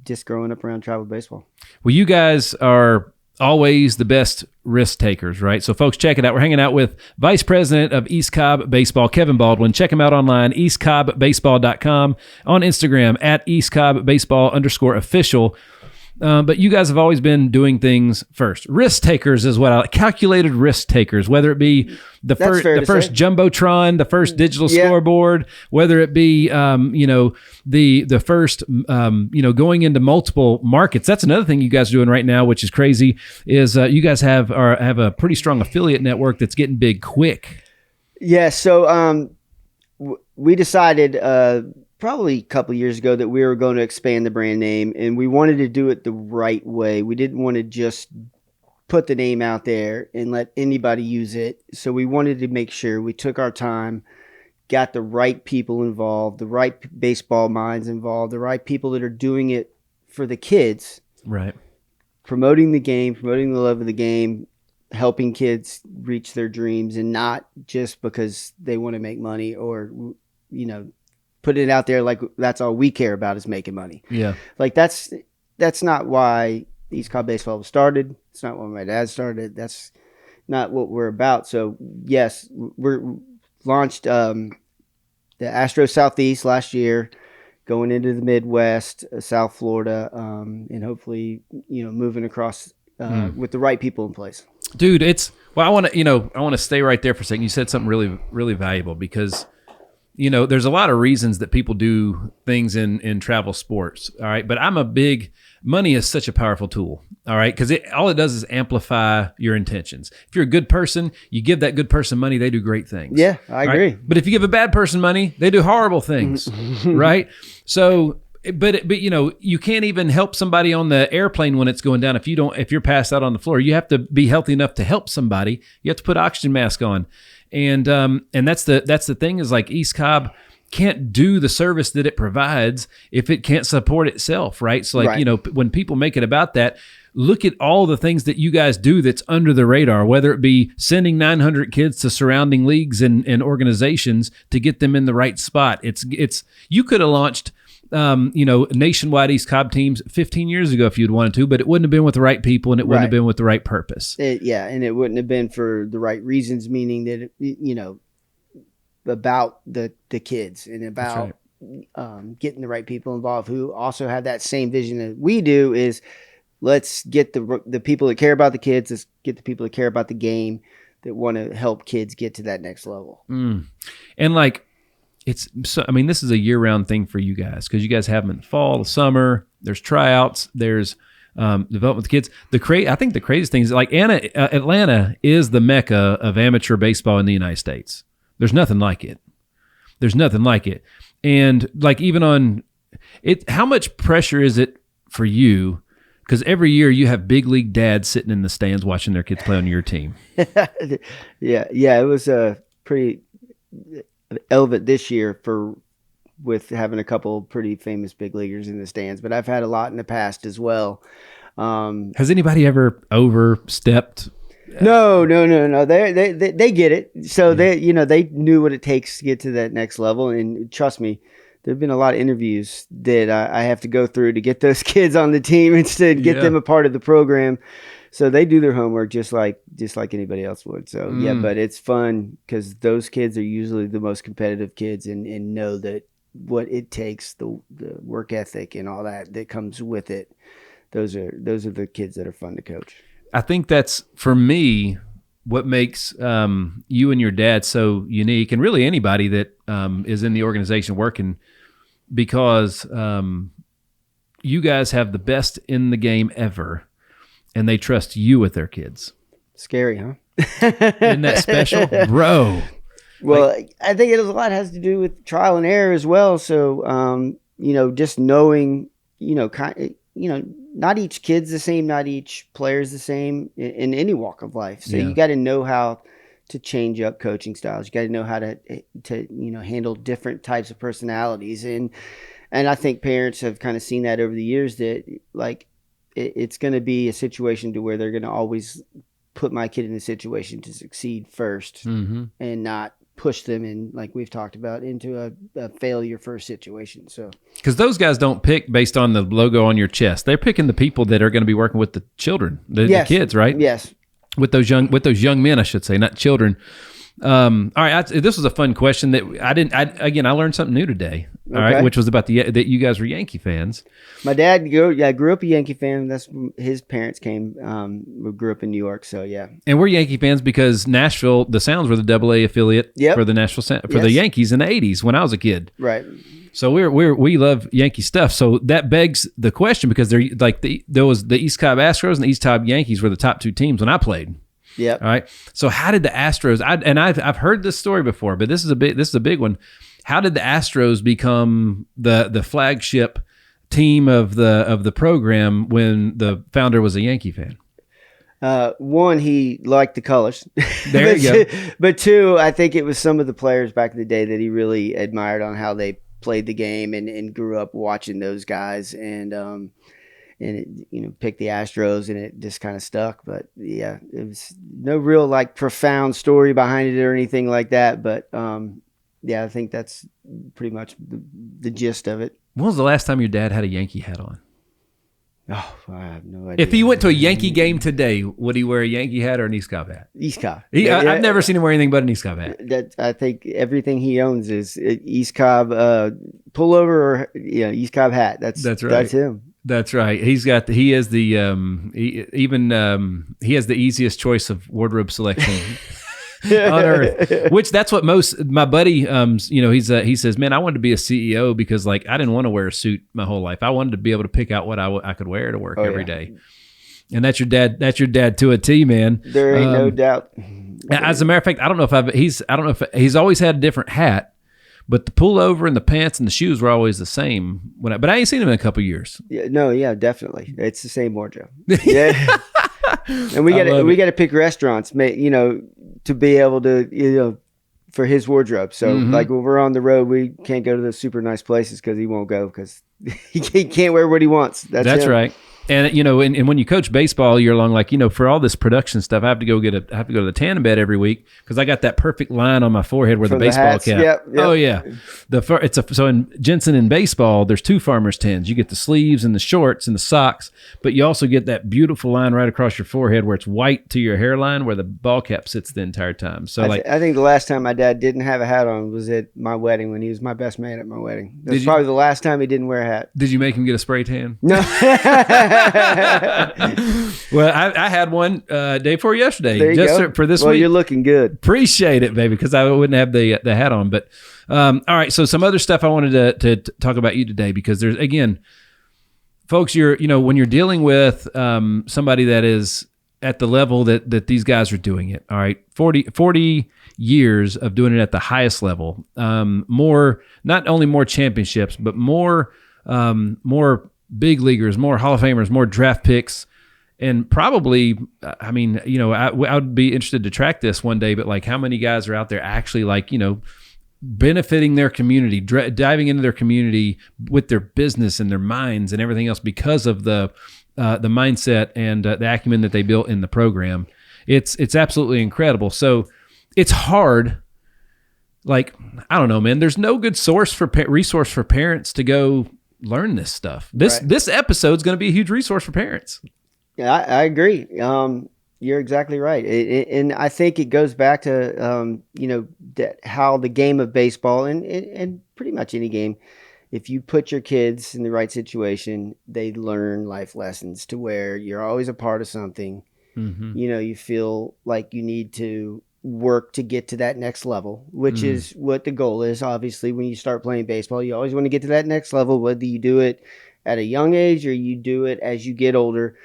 Just growing up around travel baseball. Well, you guys are always the best risk takers, right? So folks, check it out. We're hanging out with Vice President of East Cobb Baseball, Kevin Baldwin. Check him out online, eastcobbbaseball.com, on Instagram at eastcobbbaseball_official. But you guys have always been doing things first. Risk takers is what I like. Calculated risk takers, whether it be the first Jumbotron, the first digital scoreboard, whether it be, the first, going into multiple markets. That's another thing you guys are doing right now, which is crazy, is you guys have a pretty strong affiliate network that's getting big quick. Yeah. So we decided, probably a couple of years ago, that we were going to expand the brand name, and we wanted to do it the right way. We didn't want to just put the name out there and let anybody use it. So we wanted to make sure we took our time, got the right people involved, the right baseball minds involved, the right people that are doing it for the kids. Right. Promoting the game, promoting the love of the game, helping kids reach their dreams, and not just because they want to make money or, put it out there like that's all we care about is making money. Yeah. Like that's not why East Cobb Baseball was started. It's not why my dad started. That's not what we're about. So yes, we're launched the Astro Southeast last year, going into the Midwest, South Florida, and hopefully, moving across with the right people in place. Dude, I want to stay right there for a second. You said something really, really valuable because there's a lot of reasons that people do things in travel sports. All right. But money is such a powerful tool. All right. Because all it does is amplify your intentions. If you're a good person, you give that good person money, they do great things. Yeah, I agree. Right? But if you give a bad person money, they do horrible things. Right. So, but you can't even help somebody on the airplane when it's going down if you're passed out on the floor. You have to be healthy enough to help somebody. You have to put oxygen mask on. And that's the thing, is like East Cobb can't do the service that it provides if it can't support itself, right? So like, when people make it about that, look at all the things that you guys do that's under the radar, whether it be sending 900 kids to surrounding leagues and organizations to get them in the right spot. It's you could have launched nationwide East Cobb teams 15 years ago if you'd wanted to, but it wouldn't have been with the right people and it wouldn't have been with the right purpose. And it wouldn't have been for the right reasons, meaning that, about the kids and about getting the right people involved who also have that same vision that we do. Is let's get the people that care about the kids. Let's get the people that care about the game, that want to help kids get to that next level. And this is a year-round thing for you guys because you guys have them in the fall, the summer. There's tryouts. There's development with the kids. I think the craziest thing is Atlanta is the mecca of amateur baseball in the United States. There's nothing like it. And even on it, how much pressure is it for you? Because every year you have big league dads sitting in the stands watching their kids play on your team. Yeah. It was pretty relevant this year with having a couple pretty famous big leaguers in the stands, but I've had a lot in the past as well. Has anybody ever overstepped? No. They get it. So they knew what it takes to get to that next level. And trust me, there've been a lot of interviews that I have to go through to get those kids on the team and to get them a part of the program. So they do their homework just like anybody else would. So but it's fun because those kids are usually the most competitive kids and know that what it takes, the work ethic and all that comes with it. Those are the kids that are fun to coach. I think that's, for me, what makes you and your dad so unique, and really anybody that is in the organization working, because you guys have the best in the game ever, and they trust you with their kids. Scary, huh? Isn't that special? Bro. Well, I think a lot has to do with trial and error as well. So, just knowing, not each kid's the same, not each player's the same in any walk of life. So you got to know how to change up coaching styles. You got to know how to handle different types of personalities. And I think parents have kind of seen that over the years, that it's going to be a situation to where they're going to always put my kid in a situation to succeed first and not push them in, like we've talked about, into a failure first situation. So because those guys don't pick based on the logo on your chest. They're picking the people that are going to be working with the children, the kids, right? Yes. With those young men, I should say, not children. All right, this was a fun question that I learned something new today. All right, which was about that you guys were Yankee fans. My dad grew up a Yankee fan. That's his parents grew up in New York, so yeah. And we're Yankee fans because Nashville, the Sounds were the AA affiliate for the Nashville for the Yankees in the '80s when I was a kid. Right. So we love Yankee stuff. So that begs the question, because there was the East Cobb Astros and the East Cobb Yankees were the top two teams when I played. Yeah. All right. So how did the Astros? I've heard this story before, but this is a big one. How did the Astros become the flagship team of the program when the founder was a Yankee fan? One, he liked the colors. There you go. But two, I think it was some of the players back in the day that he really admired on how they played the game and grew up watching those guys and picked the Astros, and it just kind of stuck. But yeah, it was no real profound story behind it or anything like that. But I think that's pretty much the gist of it. When was the last time your dad had a Yankee hat on? Oh, I have no idea. If he went to a Yankee game today, would he wear a Yankee hat or an East Cobb hat? East Cobb. I've never seen him wear anything but an East Cobb hat. I think everything he owns is East Cobb pullover or East Cobb hat. That's right. That's him. That's right. He has the easiest choice of wardrobe selection on earth. Which that's what my buddy he says, man, I wanted to be a CEO because I didn't want to wear a suit my whole life. I wanted to be able to pick out what I could wear to work every day. And that's your dad. That's your dad to a T, man. There ain't no doubt. As a matter of fact, I don't know if he's always had a different hat. But the pullover and the pants and the shoes were always the same. But I ain't seen him in a couple of years. Yeah, definitely. It's the same wardrobe. Yeah, and we got to pick restaurants, to be able to, for his wardrobe. So when we're on the road, we can't go to the super nice places because he won't go because he can't wear what he wants. That's right. And and when you coach baseball year long, like for all this production stuff, I have to go to the tanning bed every week because I got that perfect line on my forehead where the baseball cap. Yep. Oh yeah, so in Jensen in baseball, there's 2 farmers' tins. You get the sleeves and the shorts and the socks, but you also get that beautiful line right across your forehead where it's white to your hairline, where the ball cap sits the entire time. So I think the last time my dad didn't have a hat on was at my wedding when he was my best man at my wedding. That's probably the last time he didn't wear a hat. Did you make him get a spray tan? No. Well, I had one day before yesterday. There you go. For this week. Well, you're looking good. Appreciate it, baby, because I wouldn't have the hat on. But all right, so some other stuff I wanted to talk about you today, because there's, again, folks, when you're dealing with somebody that is at the level that these guys are doing it, all right, 40 years of doing it at the highest level, not only more championships, but more big leaguers, more Hall of Famers, more draft picks, and probably, I would be interested to track this one day, but like how many guys are out there actually benefiting their community, diving into their community with their business and their minds and everything else because of the mindset and the acumen that they built in the program. It's absolutely incredible. So it's hard. Like, I don't know, man, there's no good resource for parents to go learn this stuff. This episode's going to be a huge resource for parents. Yeah, I agree. You're exactly right. And I think it goes back to, how the game of baseball and pretty much any game, if you put your kids in the right situation, they learn life lessons to where you're always a part of something. Mm-hmm. You feel like you need to work to get to that next level, which is what the goal is. Obviously, when you start playing baseball, you always want to get to that next level, whether you do it at a young age or you do it as you get older.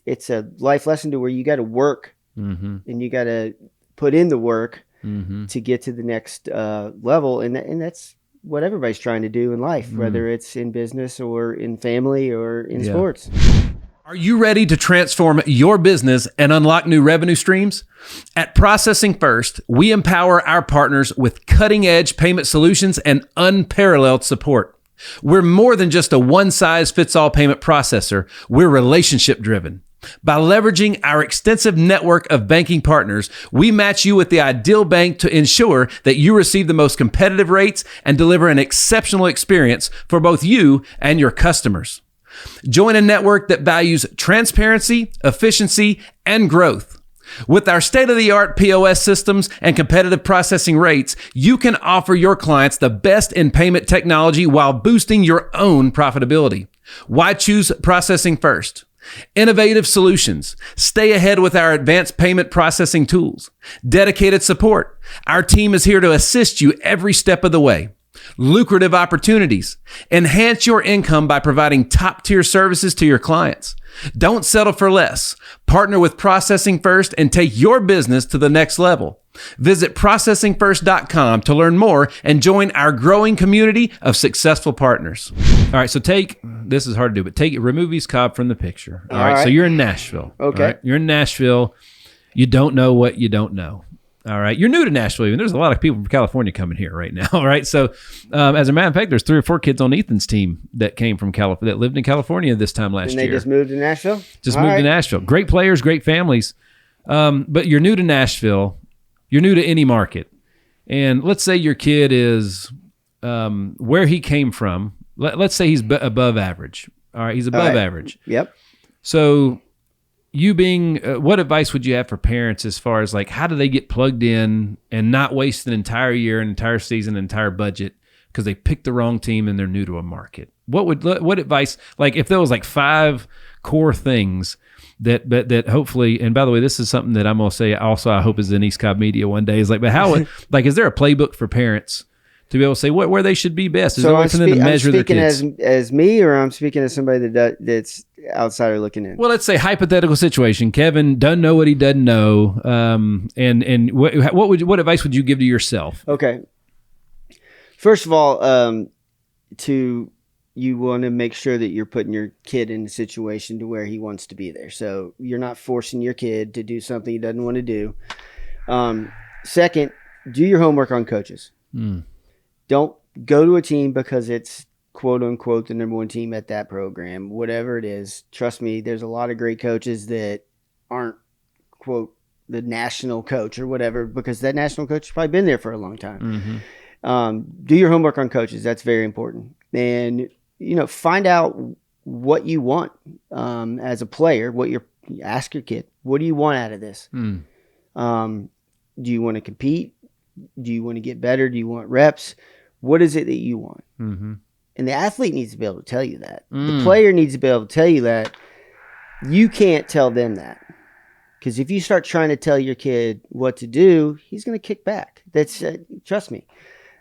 It's a life lesson to where you got to work and you got to put in the work to get to the next level. And that's what everybody's trying to do in life, whether it's in business or in family or in sports. Are you ready to transform your business and unlock new revenue streams? At Processing First, we empower our partners with cutting-edge payment solutions and unparalleled support. We're more than just a one-size-fits-all payment processor. We're relationship-driven. By leveraging our extensive network of banking partners, we match you with the ideal bank to ensure that you receive the most competitive rates and deliver an exceptional experience for both you and your customers. Join a network that values transparency, efficiency, and growth. With our state-of-the-art POS systems and competitive processing rates, you can offer your clients the best in payment technology while boosting your own profitability. Why choose Processing First? Innovative solutions. Stay ahead with our advanced payment processing tools. Dedicated support. Our team is here to assist you every step of the way. Lucrative opportunities. Enhance your income by providing top-tier services to your clients. Don't settle for less. Partner with Processing First and take your business to the next level. Visit processingfirst.com to learn more and join our growing community of successful partners. All right, so this is hard to do, but remove East Cobb from the picture. All right, so you're in Nashville. Okay. Right? You're in Nashville. You don't know what you don't know. All right. You're new to Nashville, even. There's a lot of people from California coming here right now. All right. So, as a matter of fact, there's 3 or 4 kids on Ethan's team that came from California, that lived in California this time last year. And they just moved to Nashville? Just moved to Nashville. Great players, great families. But you're new to Nashville. You're new to any market. And let's say your kid is where he came from. Let's say he's above average. All right. He's above average. Yep. So, you being, what advice would you have for parents as far as like, how do they get plugged in and not waste an entire year, an entire season, an entire budget because they picked the wrong team and they're new to a market? What advice, like if there was like 5 core things that hopefully, and by the way, this is something that I'm going to say also, I hope is in East Cobb Media one day, is like, but how, like, is there a playbook for parents to be able to say where they should be best? Is there something to measure their kids? I'm speaking as me, or I'm speaking as somebody that's outsider looking in? Well, let's say hypothetical situation. Kevin doesn't know what he doesn't know. And what advice would you give to yourself? Okay. First of all, you want to make sure that you're putting your kid in a situation to where he wants to be there. So you're not forcing your kid to do something he doesn't want to do. Second, do your homework on coaches. Don't go to a team because it's quote unquote the number one team at that program, whatever it is. Trust me, there's a lot of great coaches that aren't quote the national coach or whatever, because that national coach has probably been there for a long time. Do your homework on coaches. That's very important. And, find out what you want as a player, ask your kid, what do you want out of this? Do you want to compete? Do you want to get better? Do you want reps? What is it that you want? And the athlete needs to be able to tell you that. The player needs to be able to tell you that. You can't tell them that. Because if you start trying to tell your kid what to do, he's going to kick back. That's trust me.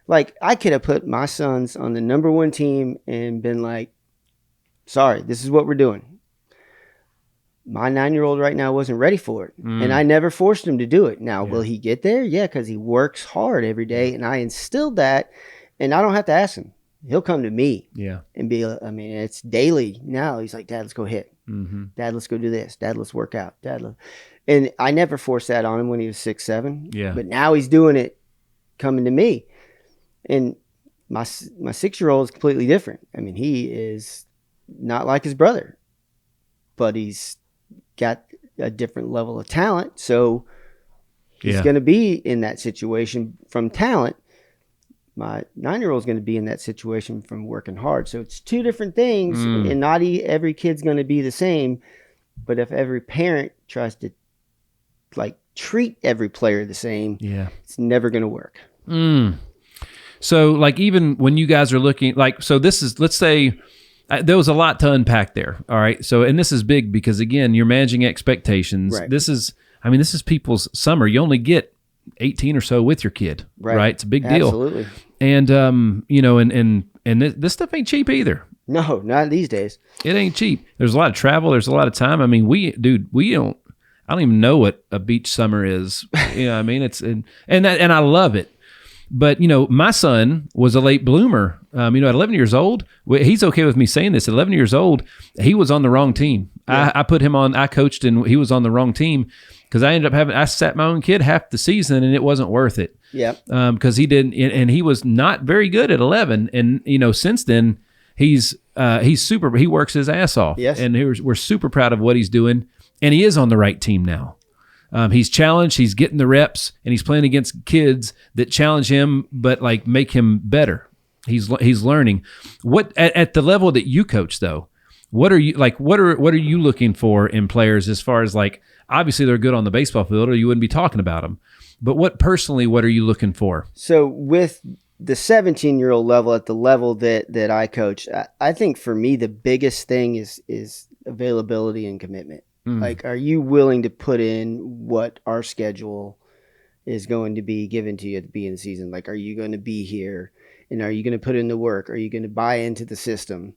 Like, I could have put my sons on the number one team and been like, sorry, this is what we're doing. My 9-year-old right now wasn't ready for it. And I never forced him to do it. Now, will he get there? Yeah, because he works hard every day. And I instilled that, and I don't have to ask him. He'll come to me and be, it's daily now. He's like, Dad, let's go hit. Dad, let's go do this. Dad, let's work out. And I never forced that on him when he was 6, 7. Yeah. But now he's doing it coming to me. And my 6-year-old is completely different. I mean, he is not like his brother, but he's got a different level of talent. So he's going to be in that situation from talent. My 9-year-old is going to be in that situation from working hard. So it's two different things, and not every kid's going to be the same. But if every parent tries to treat every player the same, it's never going to work. So even when you guys are looking, this is, let's say there was a lot to unpack there. All right. So, and this is big because again, you're managing expectations. Right. This is people's summer. You only get 18 or so with your kid, right? It's a big deal. Absolutely. And, and this stuff ain't cheap either. No, not these days. It ain't cheap. There's a lot of travel. There's a lot of time. I mean, I don't even know what a beach summer is. You know what I mean? And I love it. But, my son was a late bloomer. At 11 years old, he's okay with me saying this. At 11 years old, he was on the wrong team. Yeah. I put him on, I coached, and he was on the wrong team because I sat my own kid half the season, and it wasn't worth it. Yeah. Because he didn't, and he was not very good at 11. And, since then, he's super, he works his ass off. Yes. And we're super proud of what he's doing. And he is on the right team now. He's challenged, he's getting the reps, and he's playing against kids that challenge him, but make him better. He's learning. What at the level that you coach though, what are you what are you looking for in players as far as obviously they're good on the baseball field or you wouldn't be talking about them, but what are you looking for? So with the 17-year-old level, at the level that I coach, I think for me the biggest thing is availability and commitment. Are you willing to put in what our schedule is going to be given to you at the beginning of the season? Are you going to be here, and are you going to put in the work? Are you going to buy into the system?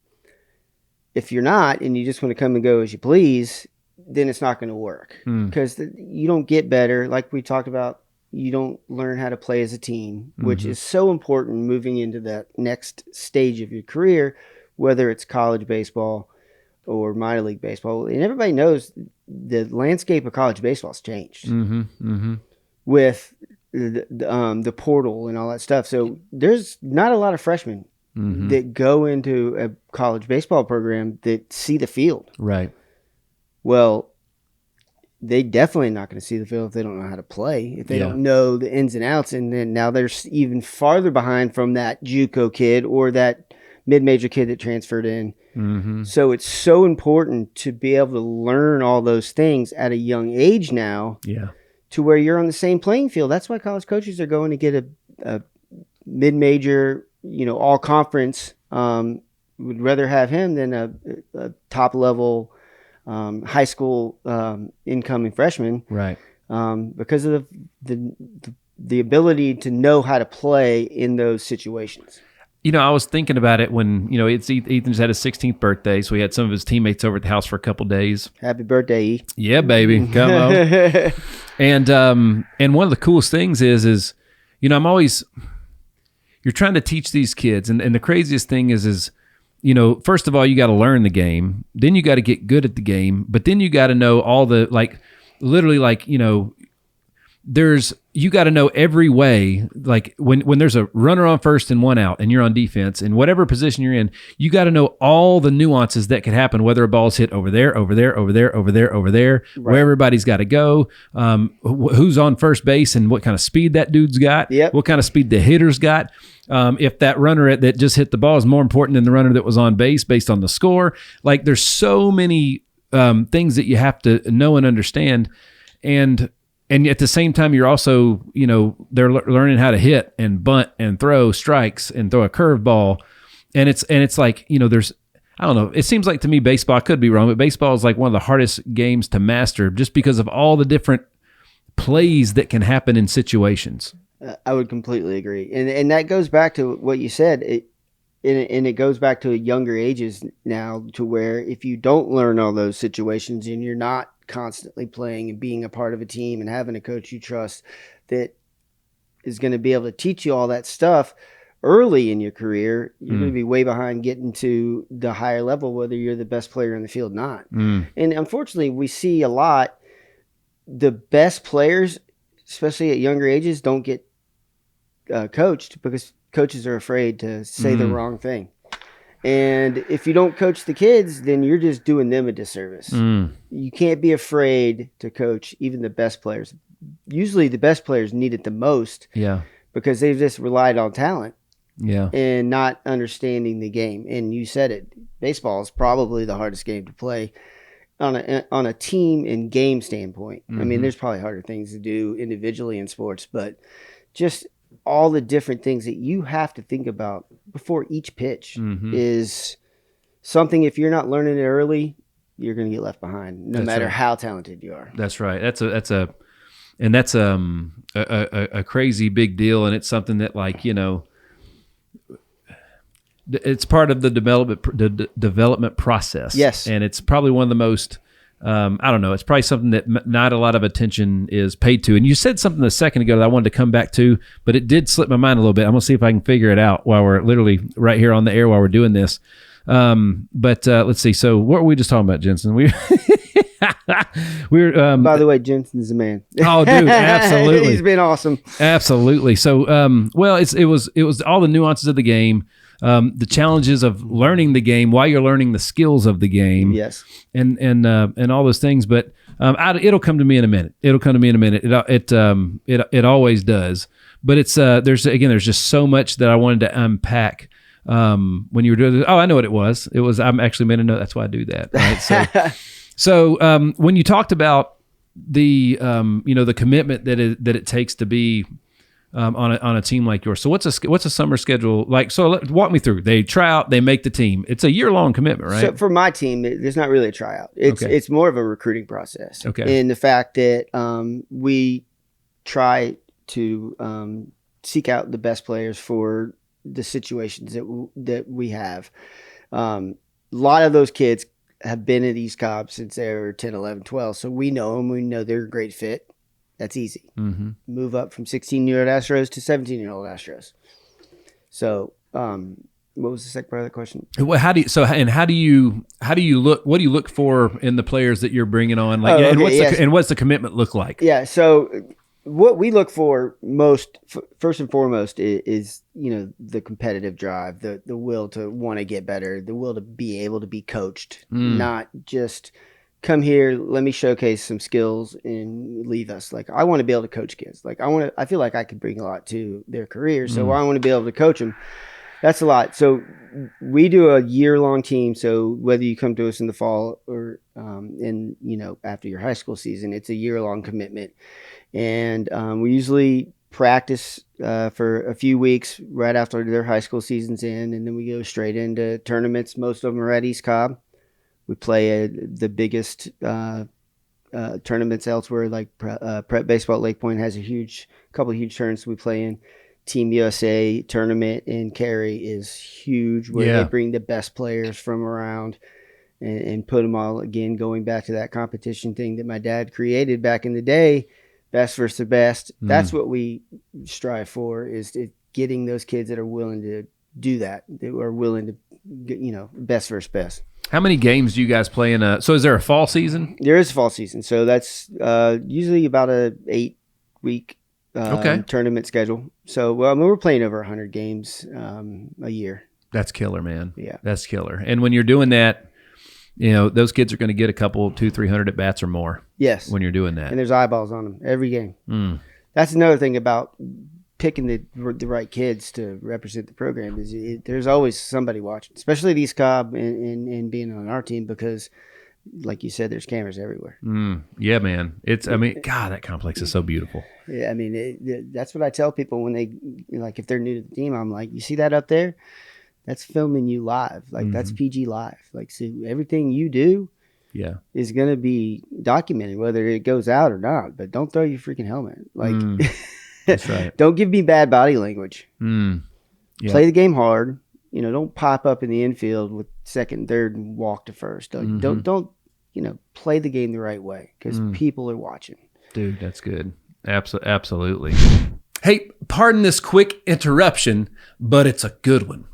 If you're not, and you just want to come and go as you please, then it's not going to work because you don't get better. Like we talked about, you don't learn how to play as a team, which is so important moving into that next stage of your career, whether it's college baseball or minor league baseball. And everybody knows the landscape of college baseball has changed with the portal and all that stuff. So there's not a lot of freshmen that go into a college baseball program that see the field. Right. Well, they definitely not going to see the field if they don't know how to play, if they don't know the ins and outs. And then now they're even farther behind from that JUCO kid or that mid-major kid that transferred in. So it's so important to be able to learn all those things at a young age now to where you're on the same playing field. That's why college coaches are going to get a mid-major, all conference. Would rather have him than a top-level high school incoming freshman. Right. Because of the ability to know how to play in those situations. I was thinking about it when, it's Ethan's had his 16th birthday, so we had some of his teammates over at the house for a couple days. Happy birthday, E. Yeah, baby. Come on. And one of the coolest things is, I'm always, you're trying to teach these kids, and the craziest thing is, first of all, you got to learn the game, then you got to get good at the game, but then you got to know all the, literally, you got to know every way. Like when there's a runner on first and one out and you're on defense, in whatever position you're in, you got to know all the nuances that could happen, whether a ball's hit over there, Right. where everybody's got to go, who's on first base and what kind of speed that dude's got, Yep. what kind of speed the hitter's got. If that runner that just hit the ball is more important than the runner that was on base based on the score. Like there's so many things that you have to know and understand. And at the same time, you're also, they're learning how to hit and bunt and throw strikes and throw a curveball. And it's like, there's, I don't know. It seems like to me, baseball, I could be wrong, but baseball is like one of the hardest games to master just because of all the different plays that can happen in situations. I would completely agree. And that goes back to what you said. It goes back to younger ages now, to where if you don't learn all those situations and you're not constantly playing and being a part of a team and having a coach you trust that is going to be able to teach you all that stuff early in your career, you're going to be way behind getting to the higher level, whether you're the best player in the field or not. And unfortunately, we see a lot, the best players, especially at younger ages, don't get coached because coaches are afraid to say the wrong thing. And if you don't coach the kids, then you're just doing them a disservice. You can't be afraid to coach even the best players. Usually the best players need it the most, because they've just relied on talent and not understanding the game. And you said it, baseball is probably the hardest game to play on a team and game standpoint. I mean, there's probably harder things to do individually in sports, but just all the different things that you have to think about before each pitch is something, if you're not learning it early, you're going to get left behind, no matter how talented you are. That's right. That's a crazy big deal. And it's something that, like, it's part of the development process. Yes. And it's probably one of the most, I don't know, it's probably something that not a lot of attention is paid to. And you said something a second ago that I wanted to come back to, but it did slip my mind a little bit. I'm going to see if I can figure it out while we're literally right here on the air while we're doing this. But let's see. So what were we just talking about, Jensen? We're By the way, Jensen's the man. Oh, dude, absolutely. He's been awesome. Absolutely. So, well, it was all the nuances of the game, the challenges of learning the game while you're learning the skills of the game. Yes. And all those things. But it'll come to me in a minute. It always does. But it's there's just so much that I wanted to unpack. When you were doing this. Oh, I know what it was. I'm actually made a note. That's why I do that. Right. So when you talked about the the commitment that it takes to be on a team like yours. So what's a summer schedule like? So walk me through. They try out, they make the team. It's a year-long commitment, right? So for my team, there's not really a tryout. It's more of a recruiting process. Okay. And the fact that we try to seek out the best players for the situations that we have. A lot of those kids have been at East Cobb since they were 10, 11, 12. So we know them. We know they're a great fit. That's easy. Move up from 16-year-old Astros to 17-year-old Astros. So what was the second part of the question? Well, how do you look? What do you look for in the players that you're bringing on? Like, and what's the commitment look like? Yeah. So what we look for first and foremost is the competitive drive, the will to want to get better, the will to be able to be coached, not just come here, let me showcase some skills and leave us. Like, I want to be able to coach kids. Like, I feel like I could bring a lot to their career, so I want to be able to coach them. That's a lot. So we do a year-long team. So whether you come to us in the fall or after your high school season, it's a year-long commitment. And we usually practice for a few weeks right after their high school season's in, and then we go straight into tournaments. Most of them are at East Cobb. We play the biggest tournaments elsewhere, like Prep Baseball at Lake Point has a couple of huge tournaments we play in. Team USA tournament in Cary is huge, where they bring the best players from around and put them all, again, going back to that competition thing that my dad created back in the day, best versus the best. That's what we strive for, is getting those kids that are willing to do that, that are willing to, best versus best. How many games do you guys play so is there a fall season? There is a fall season. So that's usually about a week Okay. tournament schedule. So, well, I mean, we're playing over 100 games a year. That's killer, man. Yeah. That's killer. And when you're doing that, you know, those kids are going to get a couple, 200-300 at bats or more. Yes. When you're doing that. And there's eyeballs on them every game. That's another thing about picking the right kids to represent the program is there's always somebody watching, especially at East Cobb and being on our team because, like you said, there's cameras everywhere. Yeah, man. I mean, God, that complex is so beautiful. Yeah, I mean, that's what I tell people when they, like, if they're new to the team, I'm like, you see that up there? That's filming you live. Like, that's PG live. Like, so everything you do is going to be documented, whether it goes out or not. But don't throw your freaking helmet. Like, that's right. Don't give me bad body language. Yeah. Play the game hard. You know, don't pop up in the infield with second, third, and walk to first. Don't play the game the right way because people are watching. Dude, that's good. Absolutely. Hey, pardon this quick interruption, but it's a good one.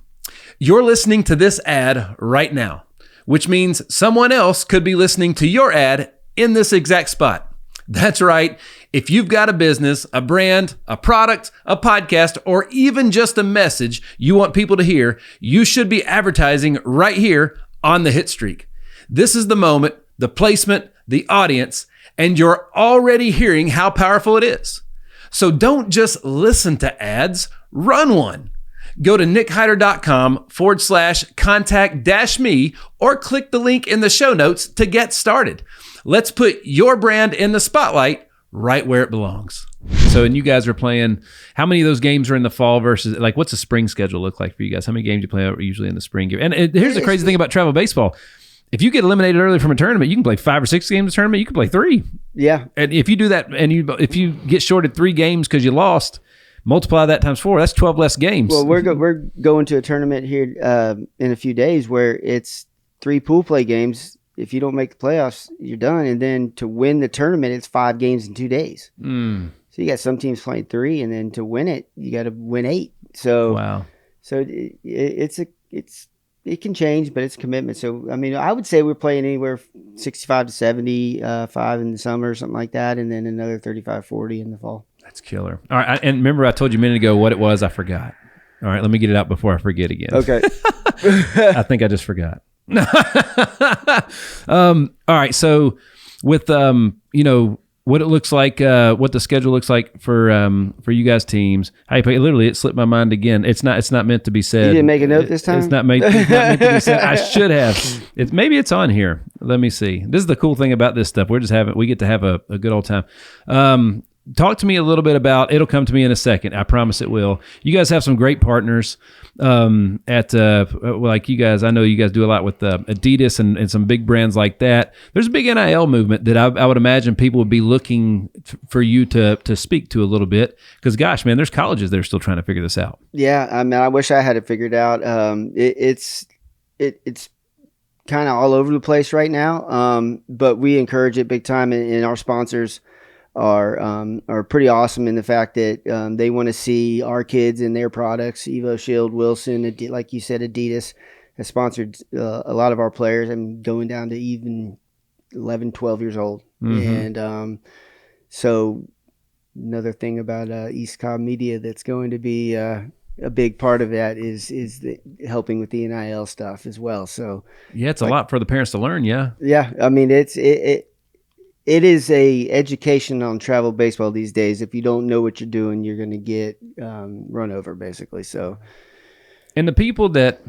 You're listening to this ad right now, which means someone else could be listening to your ad in this exact spot. That's right. If you've got a business, a brand, a product, a podcast, or even just a message you want people to hear, you should be advertising right here on the Hitstreak. This is the moment, the placement, the audience, and you're already hearing how powerful it is. So don't just listen to ads, run one. Go to nickhyder.com/contact-me or click the link in the show notes to get started. Let's put your brand in the spotlight right where it belongs. So, and you guys are playing, how many of those games are in the fall versus, like, what's the spring schedule look like for you guys? How many games do you play usually in the spring? And here's the crazy thing about travel baseball. If you get eliminated early from a tournament, you can play 5 or 6 games in a tournament. You can play 3. Yeah. And if you do that, and if you get shorted 3 games because you lost, multiply that times 4. That's 12 less games. Well, we're going to a tournament here in a few days where it's 3 pool play games. If you don't make the playoffs, you're done. And then to win the tournament, it's 5 games in 2 days. So you got some teams playing 3, and then to win it, you got to win 8. So wow. So it can change, but it's a commitment. So, I mean, I would say we're playing anywhere 65 to 75 in the summer or something like that, and then another 35, 40 in the fall. That's killer. All right, and remember I told you a minute ago what it was. I forgot. All right, let me get it out before I forget again. Okay. I think I just forgot. All right, so with what it looks like, what the schedule looks like for you guys teams. Literally, it slipped my mind again. It's not meant to be said. You didn't make a note this time? It's not meant to be said. I should have. Maybe it's on here. Let me see. This is the cool thing about this stuff. We get to have a good old time. Talk to me a little bit about, it'll come to me in a second. I promise it will. You guys have some great partners like you guys. I know you guys do a lot with Adidas and some big brands like that. There's a big NIL movement that I would imagine people would be looking for you to speak to a little bit. Because gosh, man, there's colleges that are still trying to figure this out. Yeah, I mean, I wish I had it figured out. It's kind of all over the place right now, but we encourage it big time, and our sponsors are pretty awesome in the fact that they want to see our kids and their products. Evo Shield, Wilson, like you said, Adidas has sponsored a lot of our players, and going down to even 11, 12 years old. And so another thing about East Cobb Media that's going to be a big part of that is helping with the NIL stuff as well. So yeah, it's a lot for the parents to learn. Yeah, I mean, it is a education on travel baseball these days. If you don't know what you're doing, you're going to get run over, basically. So, and the people that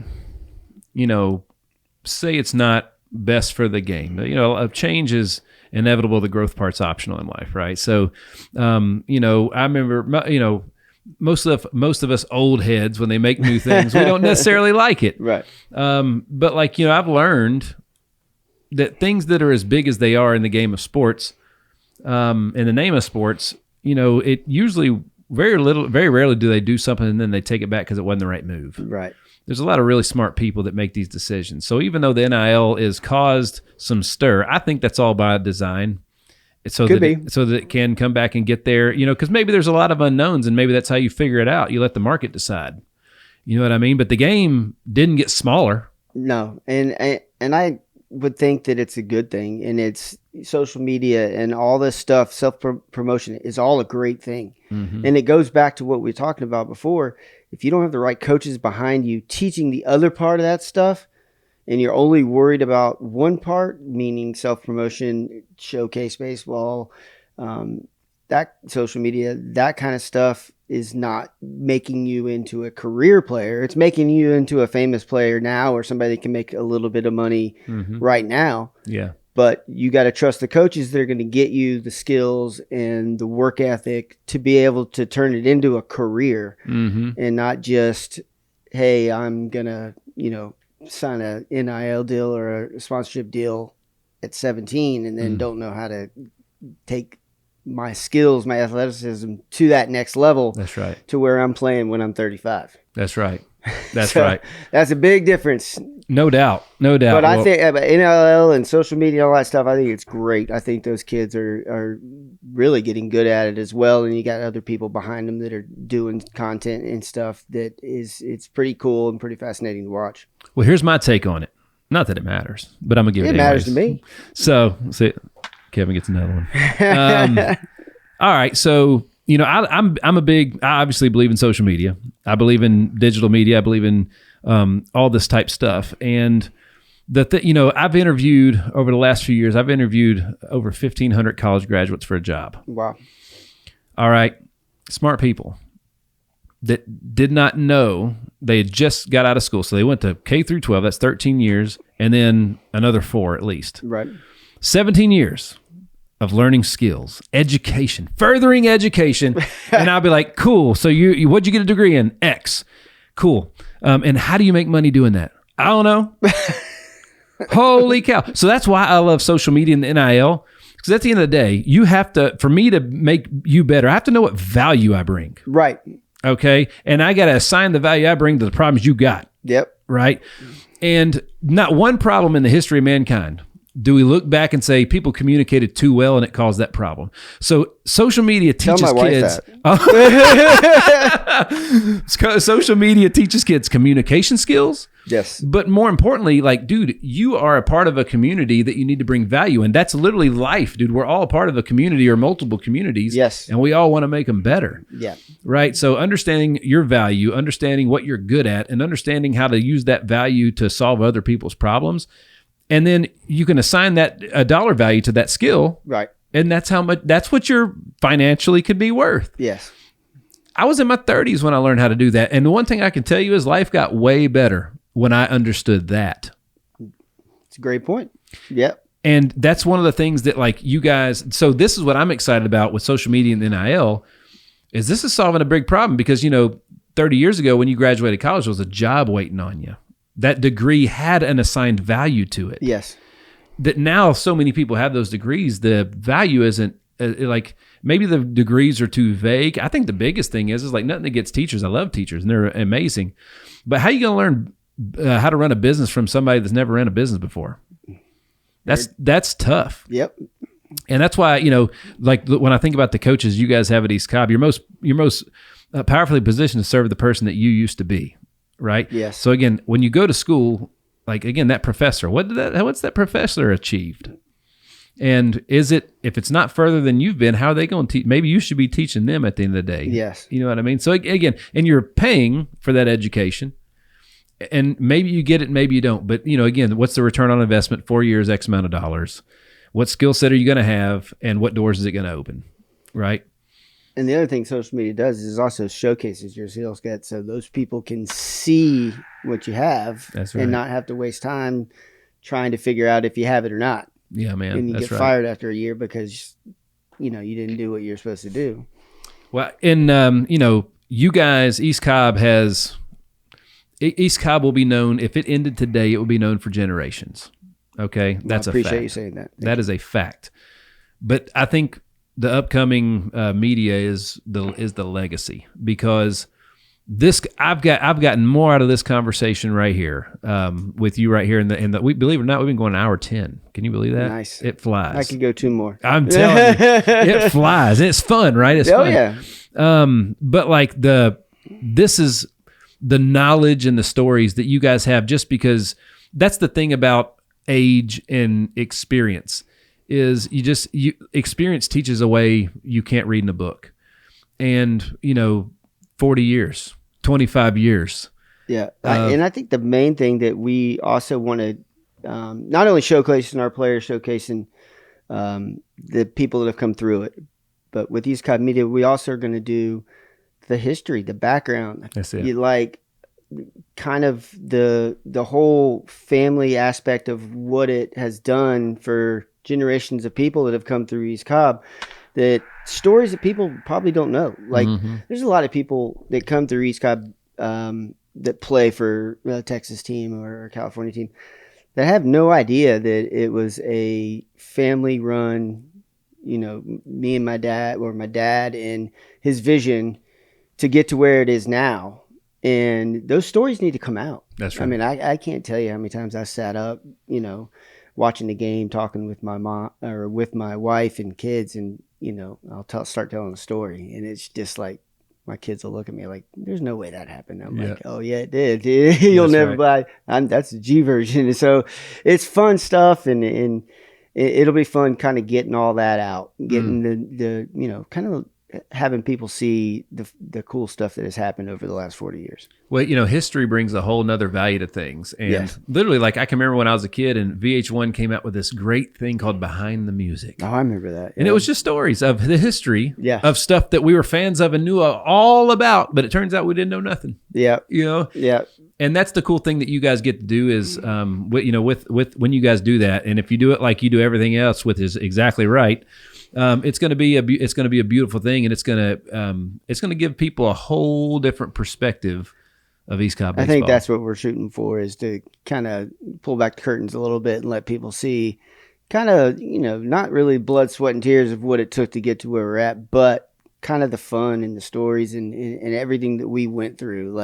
say it's not best for the game, a change is inevitable. The growth part's optional in life, right? So, I remember, most of us old heads, when they make new things, we don't necessarily like it, right? But I've learned that things that are as big as they are in the game of sports, in the name of sports, it usually very rarely do they do something and then they take it back because it wasn't the right move. Right. There's a lot of really smart people that make these decisions. So even though the NIL has caused some stir, I think that's all by design. So that it can come back and get there, because maybe there's a lot of unknowns and maybe that's how you figure it out. You let the market decide. You know what I mean? But the game didn't get smaller. No. And would think that it's a good thing, and it's social media and all this stuff, self-promotion is all a great thing. And it goes back to what we were talking about before. If you don't have the right coaches behind you teaching the other part of that stuff, and you're only worried about one part, meaning self-promotion, showcase baseball, that social media, that kind of stuff is not making you into a career player. It's making you into a famous player now, or somebody that can make a little bit of money right now. Yeah. But you got to trust the coaches that are going to get you the skills and the work ethic to be able to turn it into a career, and not just, hey, I'm going to, sign a NIL deal or a sponsorship deal at 17 and then don't know how to take my skills, my athleticism to that next level. That's right. To where I'm playing when I'm 35. That's right. That's right. That's a big difference. No doubt. No doubt. But I think NIL and social media and all that stuff, I think it's great. I think those kids are really getting good at it as well. And you got other people behind them that are doing content and stuff it's pretty cool and pretty fascinating to watch. Well, here's my take on it. Not that it matters, but I'm going to give it matters to me. So, see, Kevin gets another one. All right. So, I obviously believe in social media. I believe in digital media. I believe in all this type stuff. And I've interviewed over the last few years, I've interviewed over 1,500 college graduates for a job. Wow. All right. Smart people that did not know they had just got out of school. So they went to K through 12. That's 13 years. And then another 4 at least. Right. 17 years of learning skills, education, furthering education. And I'll be like, cool. So what'd you get a degree in? X. Cool. And how do you make money doing that? I don't know. Holy cow. So that's why I love social media and the NIL. Because at the end of the day, for me to make you better, I have to know what value I bring. Right. Okay. And I got to assign the value I bring to the problems you got. Yep. Right. And not one problem in the history of mankind do we look back and say people communicated too well and it caused that problem. So social media teaches kids. Social media teaches kids communication skills. Yes. But more importantly, like, dude, you are a part of a community that you need to bring value in. That's literally life, dude. We're all a part of a community or multiple communities. Yes. And we all want to make them better. Yeah. Right. So understanding your value, understanding what you're good at, and understanding how to use that value to solve other people's problems. And then you can assign that a dollar value to that skill. Right. And that's what your financially could be worth. Yes. I was in my 30s when I learned how to do that. And the one thing I can tell you is life got way better when I understood that. It's a great point. Yep. And that's one of the things that, like, you guys, so this is what I'm excited about with social media and NIL, is this is solving a big problem because, 30 years ago when you graduated college, there was a job waiting on you. That degree had an assigned value to it. Yes. That now so many people have those degrees, the value isn't like, maybe the degrees are too vague. I think the biggest thing is like nothing against teachers. I love teachers and they're amazing. But how are you going to learn how to run a business from somebody that's never ran a business before? That's tough. Yep. And that's why, like when I think about the coaches you guys have at East Cobb, you're most powerfully positioned to serve the person that you used to be. Right. Yes. So again, when you go to school, like again, that professor, what's that professor achieved? And if it's not further than you've been, how are they going to teach? Maybe you should be teaching them at the end of the day. Yes. You know what I mean? So again, and you're paying for that education, and maybe you get it, maybe you don't. But again, what's the return on investment? 4 years, X amount of dollars. What skill set are you going to have, and what doors is it going to open? Right. And the other thing social media does is also showcases your skill set so those people can see what you have. That's right. And not have to waste time trying to figure out if you have it or not. Yeah, man. And you get fired after a year because, you didn't do what you're supposed to do. Well, and, you guys, East Cobb will be known, if it ended today, it will be known for generations. Okay? That's a fact. I appreciate you saying that. That is a fact. But I think the upcoming media is the legacy, because I've gotten more out of this conversation right here with you right here, and we, believe it or not, we've been going an hour 10. Can you believe that? Nice. It flies. I could go 2 more. I'm telling you, it flies. It's fun, right? It's fun. Yeah. But like this is the knowledge and the stories that you guys have, just because that's the thing about age and experience is experience teaches a way you can't read in a book. And, 40 years, 25 years. Yeah. And I think the main thing that we also want to not only showcasing our players, showcasing the people that have come through it, but with East Cobb Media, we also are going to do the history, the background. That's it. Kind of the whole family aspect of what it has done for generations of people that have come through East Cobb, that stories that people probably don't know. There's a lot of people that come through East Cobb that play for a Texas team or a California team that have no idea that it was a family run, me and my dad, or my dad and his vision to get to where it is now. And those stories need to come out. That's right. I mean, I can't tell you how many times I sat up, watching the game, talking with my mom or with my wife and kids, and I'll start telling a story, and it's just like my kids will look at me like, "There's no way that happened." I'm like, "Oh yeah, it did. You'll never buy." That's the G version. And so it's fun stuff, and it'll be fun, kind of getting all that out, getting the kind of having people see the cool stuff that has happened over the last 40 years. Well, history brings a whole nother value to things. And literally, I can remember when I was a kid and VH1 came out with this great thing called Behind the Music. Oh, I remember that. And it was just stories of the history of stuff that we were fans of and knew all about, but it turns out we didn't know nothing. Yeah. Yeah. And that's the cool thing that you guys get to do is, with when you guys do that, and if you do it like you do everything else, which is exactly right, it's going to be a beautiful thing, and it's going to give people a whole different perspective of East Cobb baseball. I think that's what we're shooting for, is to kind of pull back the curtains a little bit and let people see kind of, not really blood, sweat, and tears of what it took to get to where we're at, but kind of the fun and the stories and everything that we went through,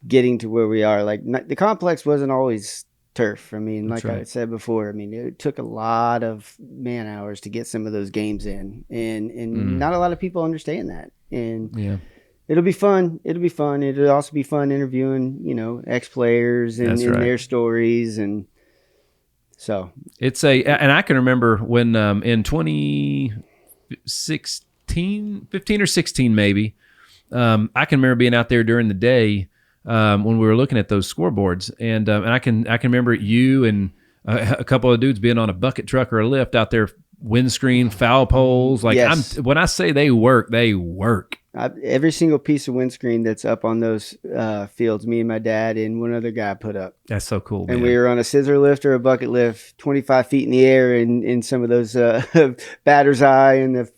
getting to where we are. The complex wasn't always turf. I mean, That's right. I said before, it took a lot of man hours to get some of those games in, and not a lot of people understand that. And it'll be fun. It'll also be fun interviewing, ex-players and their stories. And so and I can remember when in 2016, 15 or 16 maybe, I can remember being out there during the day when we were looking at those scoreboards, and I can remember you and a couple of dudes being on a bucket truck or a lift out there, windscreen, foul poles. When I say they work, they work. Every single piece of windscreen that's up on those fields, me and my dad and one other guy put up. That's so cool, man. And we were on a scissor lift or a bucket lift, 25 feet in the air, in some of those batter's eye and the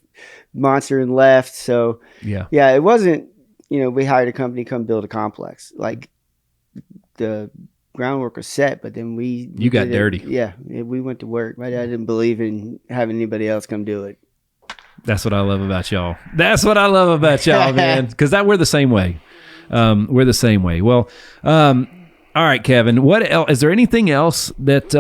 monster and left. So it wasn't. We hired a company to come build a complex. The groundwork was set, but then you got dirty. We went to work. My dad didn't believe in having anybody else come do it. That's what I love about y'all. Man. Because we're the same way. We're the same way. Well, all right, Kevin. What else? Is there anything else that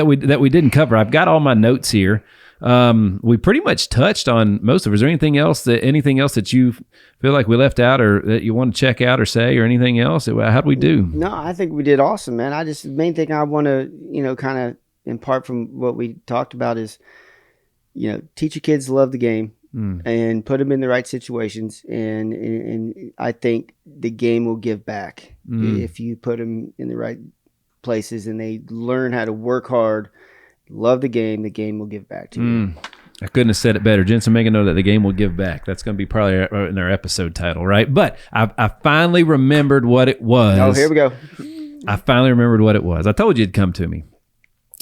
we didn't cover? I've got all my notes here. We pretty much touched on most of it. Is there anything else that you feel like we left out, or that you want to check out or say, or anything else? How'd we do? No, I think we did awesome, man. The main thing I want to, kind of impart from what we talked about is, teach your kids to love the game and put them in the right situations. And I think the game will give back if you put them in the right places and they learn how to work hard, love the game will give back to you. I couldn't have said it better. Jensen, make a note that the game will give back. That's going to be probably in our episode title, right? But I finally remembered what it was. Oh, here we go. I finally remembered what it was. I told you it'd come to me.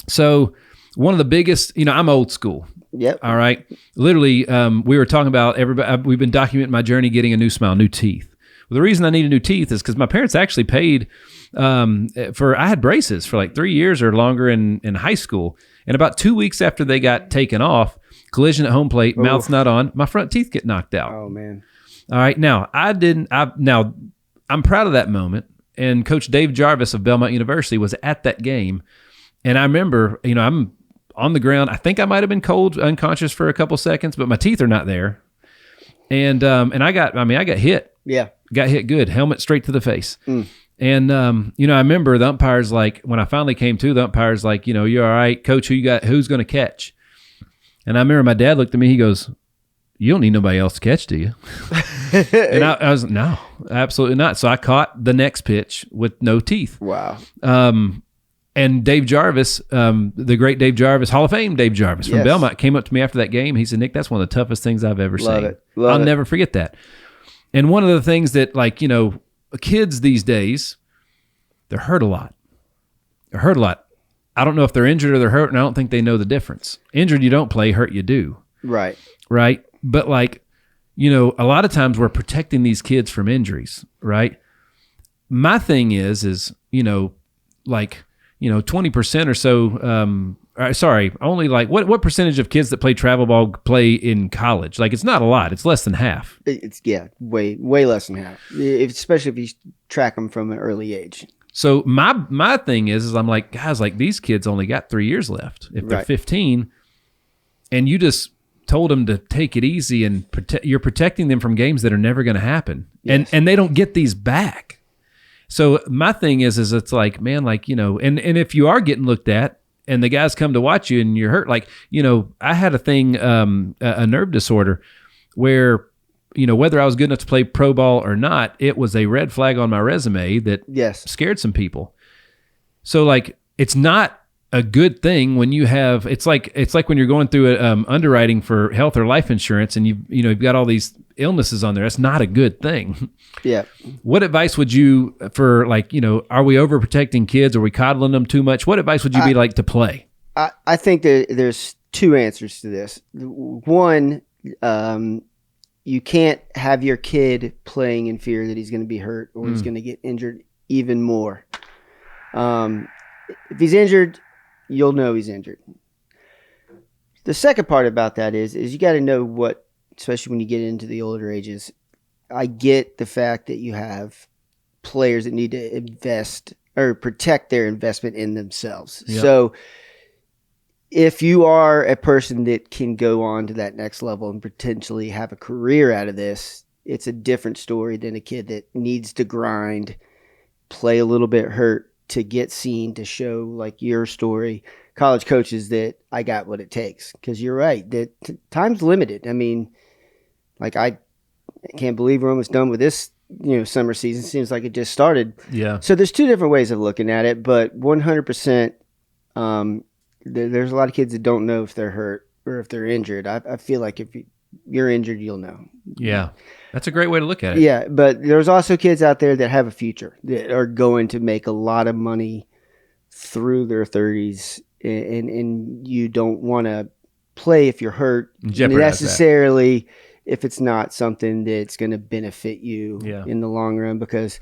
So one of the biggest, I'm old school. Yep. All right. Literally, we were talking about we've been documenting my journey getting a new smile, new teeth. Well, the reason I needed new teeth is because my parents actually paid I had braces for 3 years or longer in high school. And about 2 weeks after they got taken off, collision at home plate, mouth's not on, my front teeth get knocked out. Oh, man. All right. Now, I'm proud of that moment. And Coach Dave Jarvis of Belmont University was at that game. And I remember, I'm on the ground. I think I might have been cold, unconscious for a couple seconds, but my teeth are not there. And I got hit. Yeah. Got hit good. Helmet straight to the face. And, you know, I remember the umpire's like, when I finally came to, the umpire's like, you know, you all right, coach, who's going to catch? And I remember my dad looked at me, he goes, you don't need nobody else to catch, do you? And I was, no, absolutely not. So I caught the next pitch with no teeth. Wow. And Dave Jarvis, the great Dave Jarvis, Hall of Fame Dave Jarvis from Belmont, came up to me after that game. He said, Nick, that's one of the toughest things I've ever seen. I'll never forget that. And one of the things that, like, you know, kids these days, they're hurt a lot. They're hurt a lot. I don't know if they're injured or they're hurt, and I don't think they know the difference. Injured, you don't play. Hurt, you do. Right. Right? But, like, you know, a lot of times we're protecting these kids from injuries, right? My thing is, you know, like, you know, 20% or so, only like, what percentage of kids that play travel ball play in college? Like, it's not a lot. It's less than half. It's, way less than half, especially if you track them from an early age. So my thing is I'm like, guys, like, these kids only got 3 years left. If they're 15, and you just told them to take it easy and you're protecting them from games that are never going to happen. Yes. And they don't get these back. So my thing is it's like, man, like, you know, and if you are getting looked at and the guys come to watch you and you're hurt, like, you know, I had a thing, a nerve disorder where, you know, whether I was good enough to play pro ball or not, it was a red flag on my resume that scared some people. So, like, it's not a good thing when you have, it's like when you're going through underwriting for health or life insurance and you've got all these illnesses on there. That's not a good thing. Yeah. What advice would you, for, like, you know, are we overprotecting kids? Are we coddling them too much? What advice would you be like to play? I think that there's two answers to this. One, you can't have your kid playing in fear that he's going to be hurt or he's going to get injured even more. If he's injured, you'll know he's injured. The second part about that is you got to know what, especially when you get into the older ages. I get the fact that you have players that need to invest or protect their investment in themselves. Yep. So if you are a person that can go on to that next level and potentially have a career out of this, it's a different story than a kid that needs to grind, play a little bit hurt to get seen, to show, like your story, college coaches, that I got what it takes. Because you're right, that time's limited. I mean, like, I can't believe we're almost done with this, you know, summer season. Seems like it just started. Yeah. So there's two different ways of looking at it, but 100%, there's a lot of kids that don't know if they're hurt or if they're injured. I feel like if you're injured, you'll know. Yeah. That's a great way to look at it. Yeah, but there's also kids out there that have a future, that are going to make a lot of money through their 30s, and you don't want to play if you're hurt necessarily that, if it's not something that's going to benefit you in the long run. Because,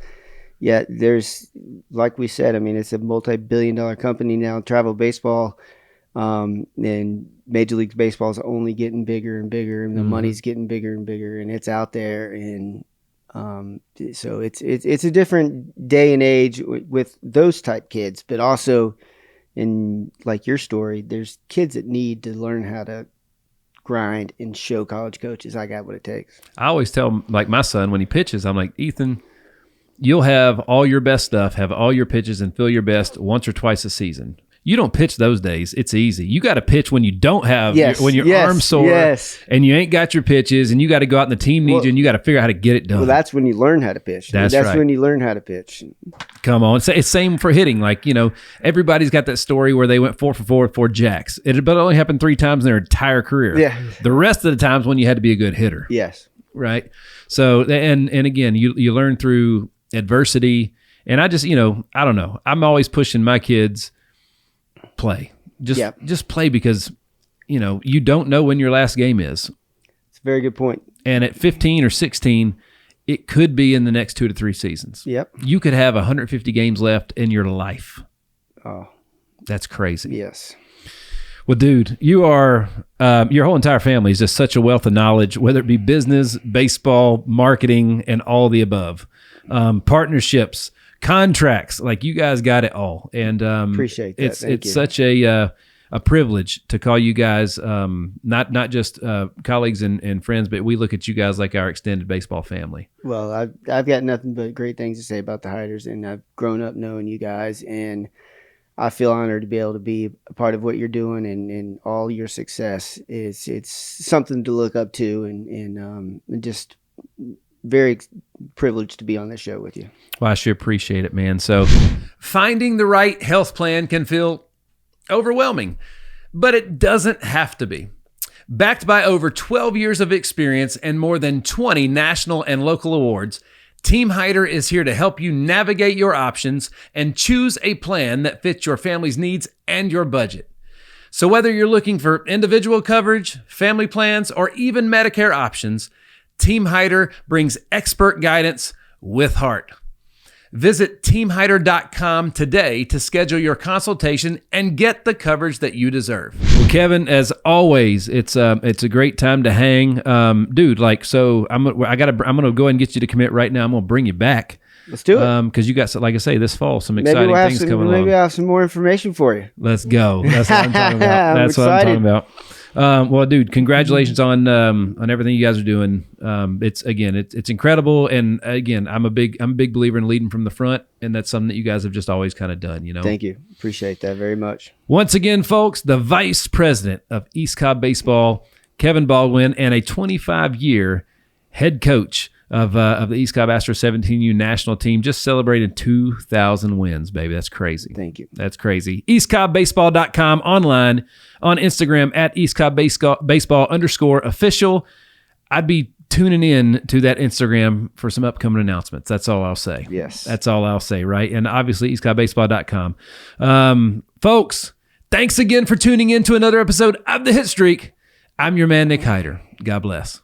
there's, like we said, I mean, it's a multi-billion-dollar company now, travel baseball, and Major League Baseball is only getting bigger and bigger, and the money's getting bigger and bigger, and it's out there. And so it's a different day and age with those type kids, but also, in like your story, there's kids that need to learn how to grind and show college coaches, I got what it takes. I always tell, like, my son when he pitches, I'm like, Ethan, you'll have all your best stuff, have all your pitches, and feel your best once or twice a season. You don't pitch those days. It's easy. You got to pitch when you don't have, when your arm's sore and you ain't got your pitches, and you got to go out and the team needs you, and you got to figure out how to get it done. Well, that's when you learn how to pitch. That's right. When you learn how to pitch. Come on. It's same for hitting. Like, you know, everybody's got that story where they went 4 for 4 with 4 jacks. But it only happened 3 times in their entire career. Yeah. The rest of the times when you had to be a good hitter. Yes. Right. So, and again, you learn through adversity. And I just, you know, I don't know. I'm always pushing my kids, play. Just play, because, you know, you don't know when your last game is. It's a very good point. And at 15 or 16, it could be in the next 2 to 3 seasons. Yep. You could have 150 games left in your life. Oh. That's crazy. Yes. Well, dude, you are, your whole entire family is just such a wealth of knowledge, whether it be business, baseball, marketing, and all the above. Partnerships, contracts, like, you guys got it all. And appreciate that. It's such a a privilege to call you guys not just colleagues and friends, but we look at you guys like our extended baseball family. Well, I've got nothing but great things to say about the Hiders, and I've grown up knowing you guys, and I feel honored to be able to be a part of what you're doing, and all your success. It's something to look up to, and just very privileged to be on this show with you. Well, I sure appreciate it, man. So finding the right health plan can feel overwhelming, but it doesn't have to be. Backed by over 12 years of experience and more than 20 national and local awards, Team Hider is here to help you navigate your options and choose a plan that fits your family's needs and your budget. So whether you're looking for individual coverage, family plans, or even Medicare options, Team Hider brings expert guidance with heart. Visit teamhider.com today to schedule your consultation and get the coverage that you deserve. Well, Kevin, as always, it's a great time to hang, dude. I'm gonna go ahead and get you to commit right now. I'm gonna bring you back. Let's do it. Because you got, like I say, this fall some exciting things coming along. Maybe I'll have some more information for you. Let's go. That's what I'm talking about. That's what I'm talking about. Well, dude, congratulations on everything you guys are doing. It's incredible, and again, I'm a big believer in leading from the front, and that's something that you guys have just always kind of done. Thank you, appreciate that very much. Once again, folks, the Vice President of East Cobb Baseball, Kevin Baldwin, and a 25-year head coach of the East Cobb Astro 17U national team, just celebrated 2,000 wins, baby. That's crazy. Thank you. That's crazy. EastCobbBaseball.com, online, on Instagram at EastCobbBaseball_official. I'd be tuning in to that Instagram for some upcoming announcements. That's all I'll say. Yes. That's all I'll say, right? And obviously, EastCobbBaseball.com. Folks, thanks again for tuning in to another episode of The Hitstreak. I'm your man, Nick Hyder. God bless.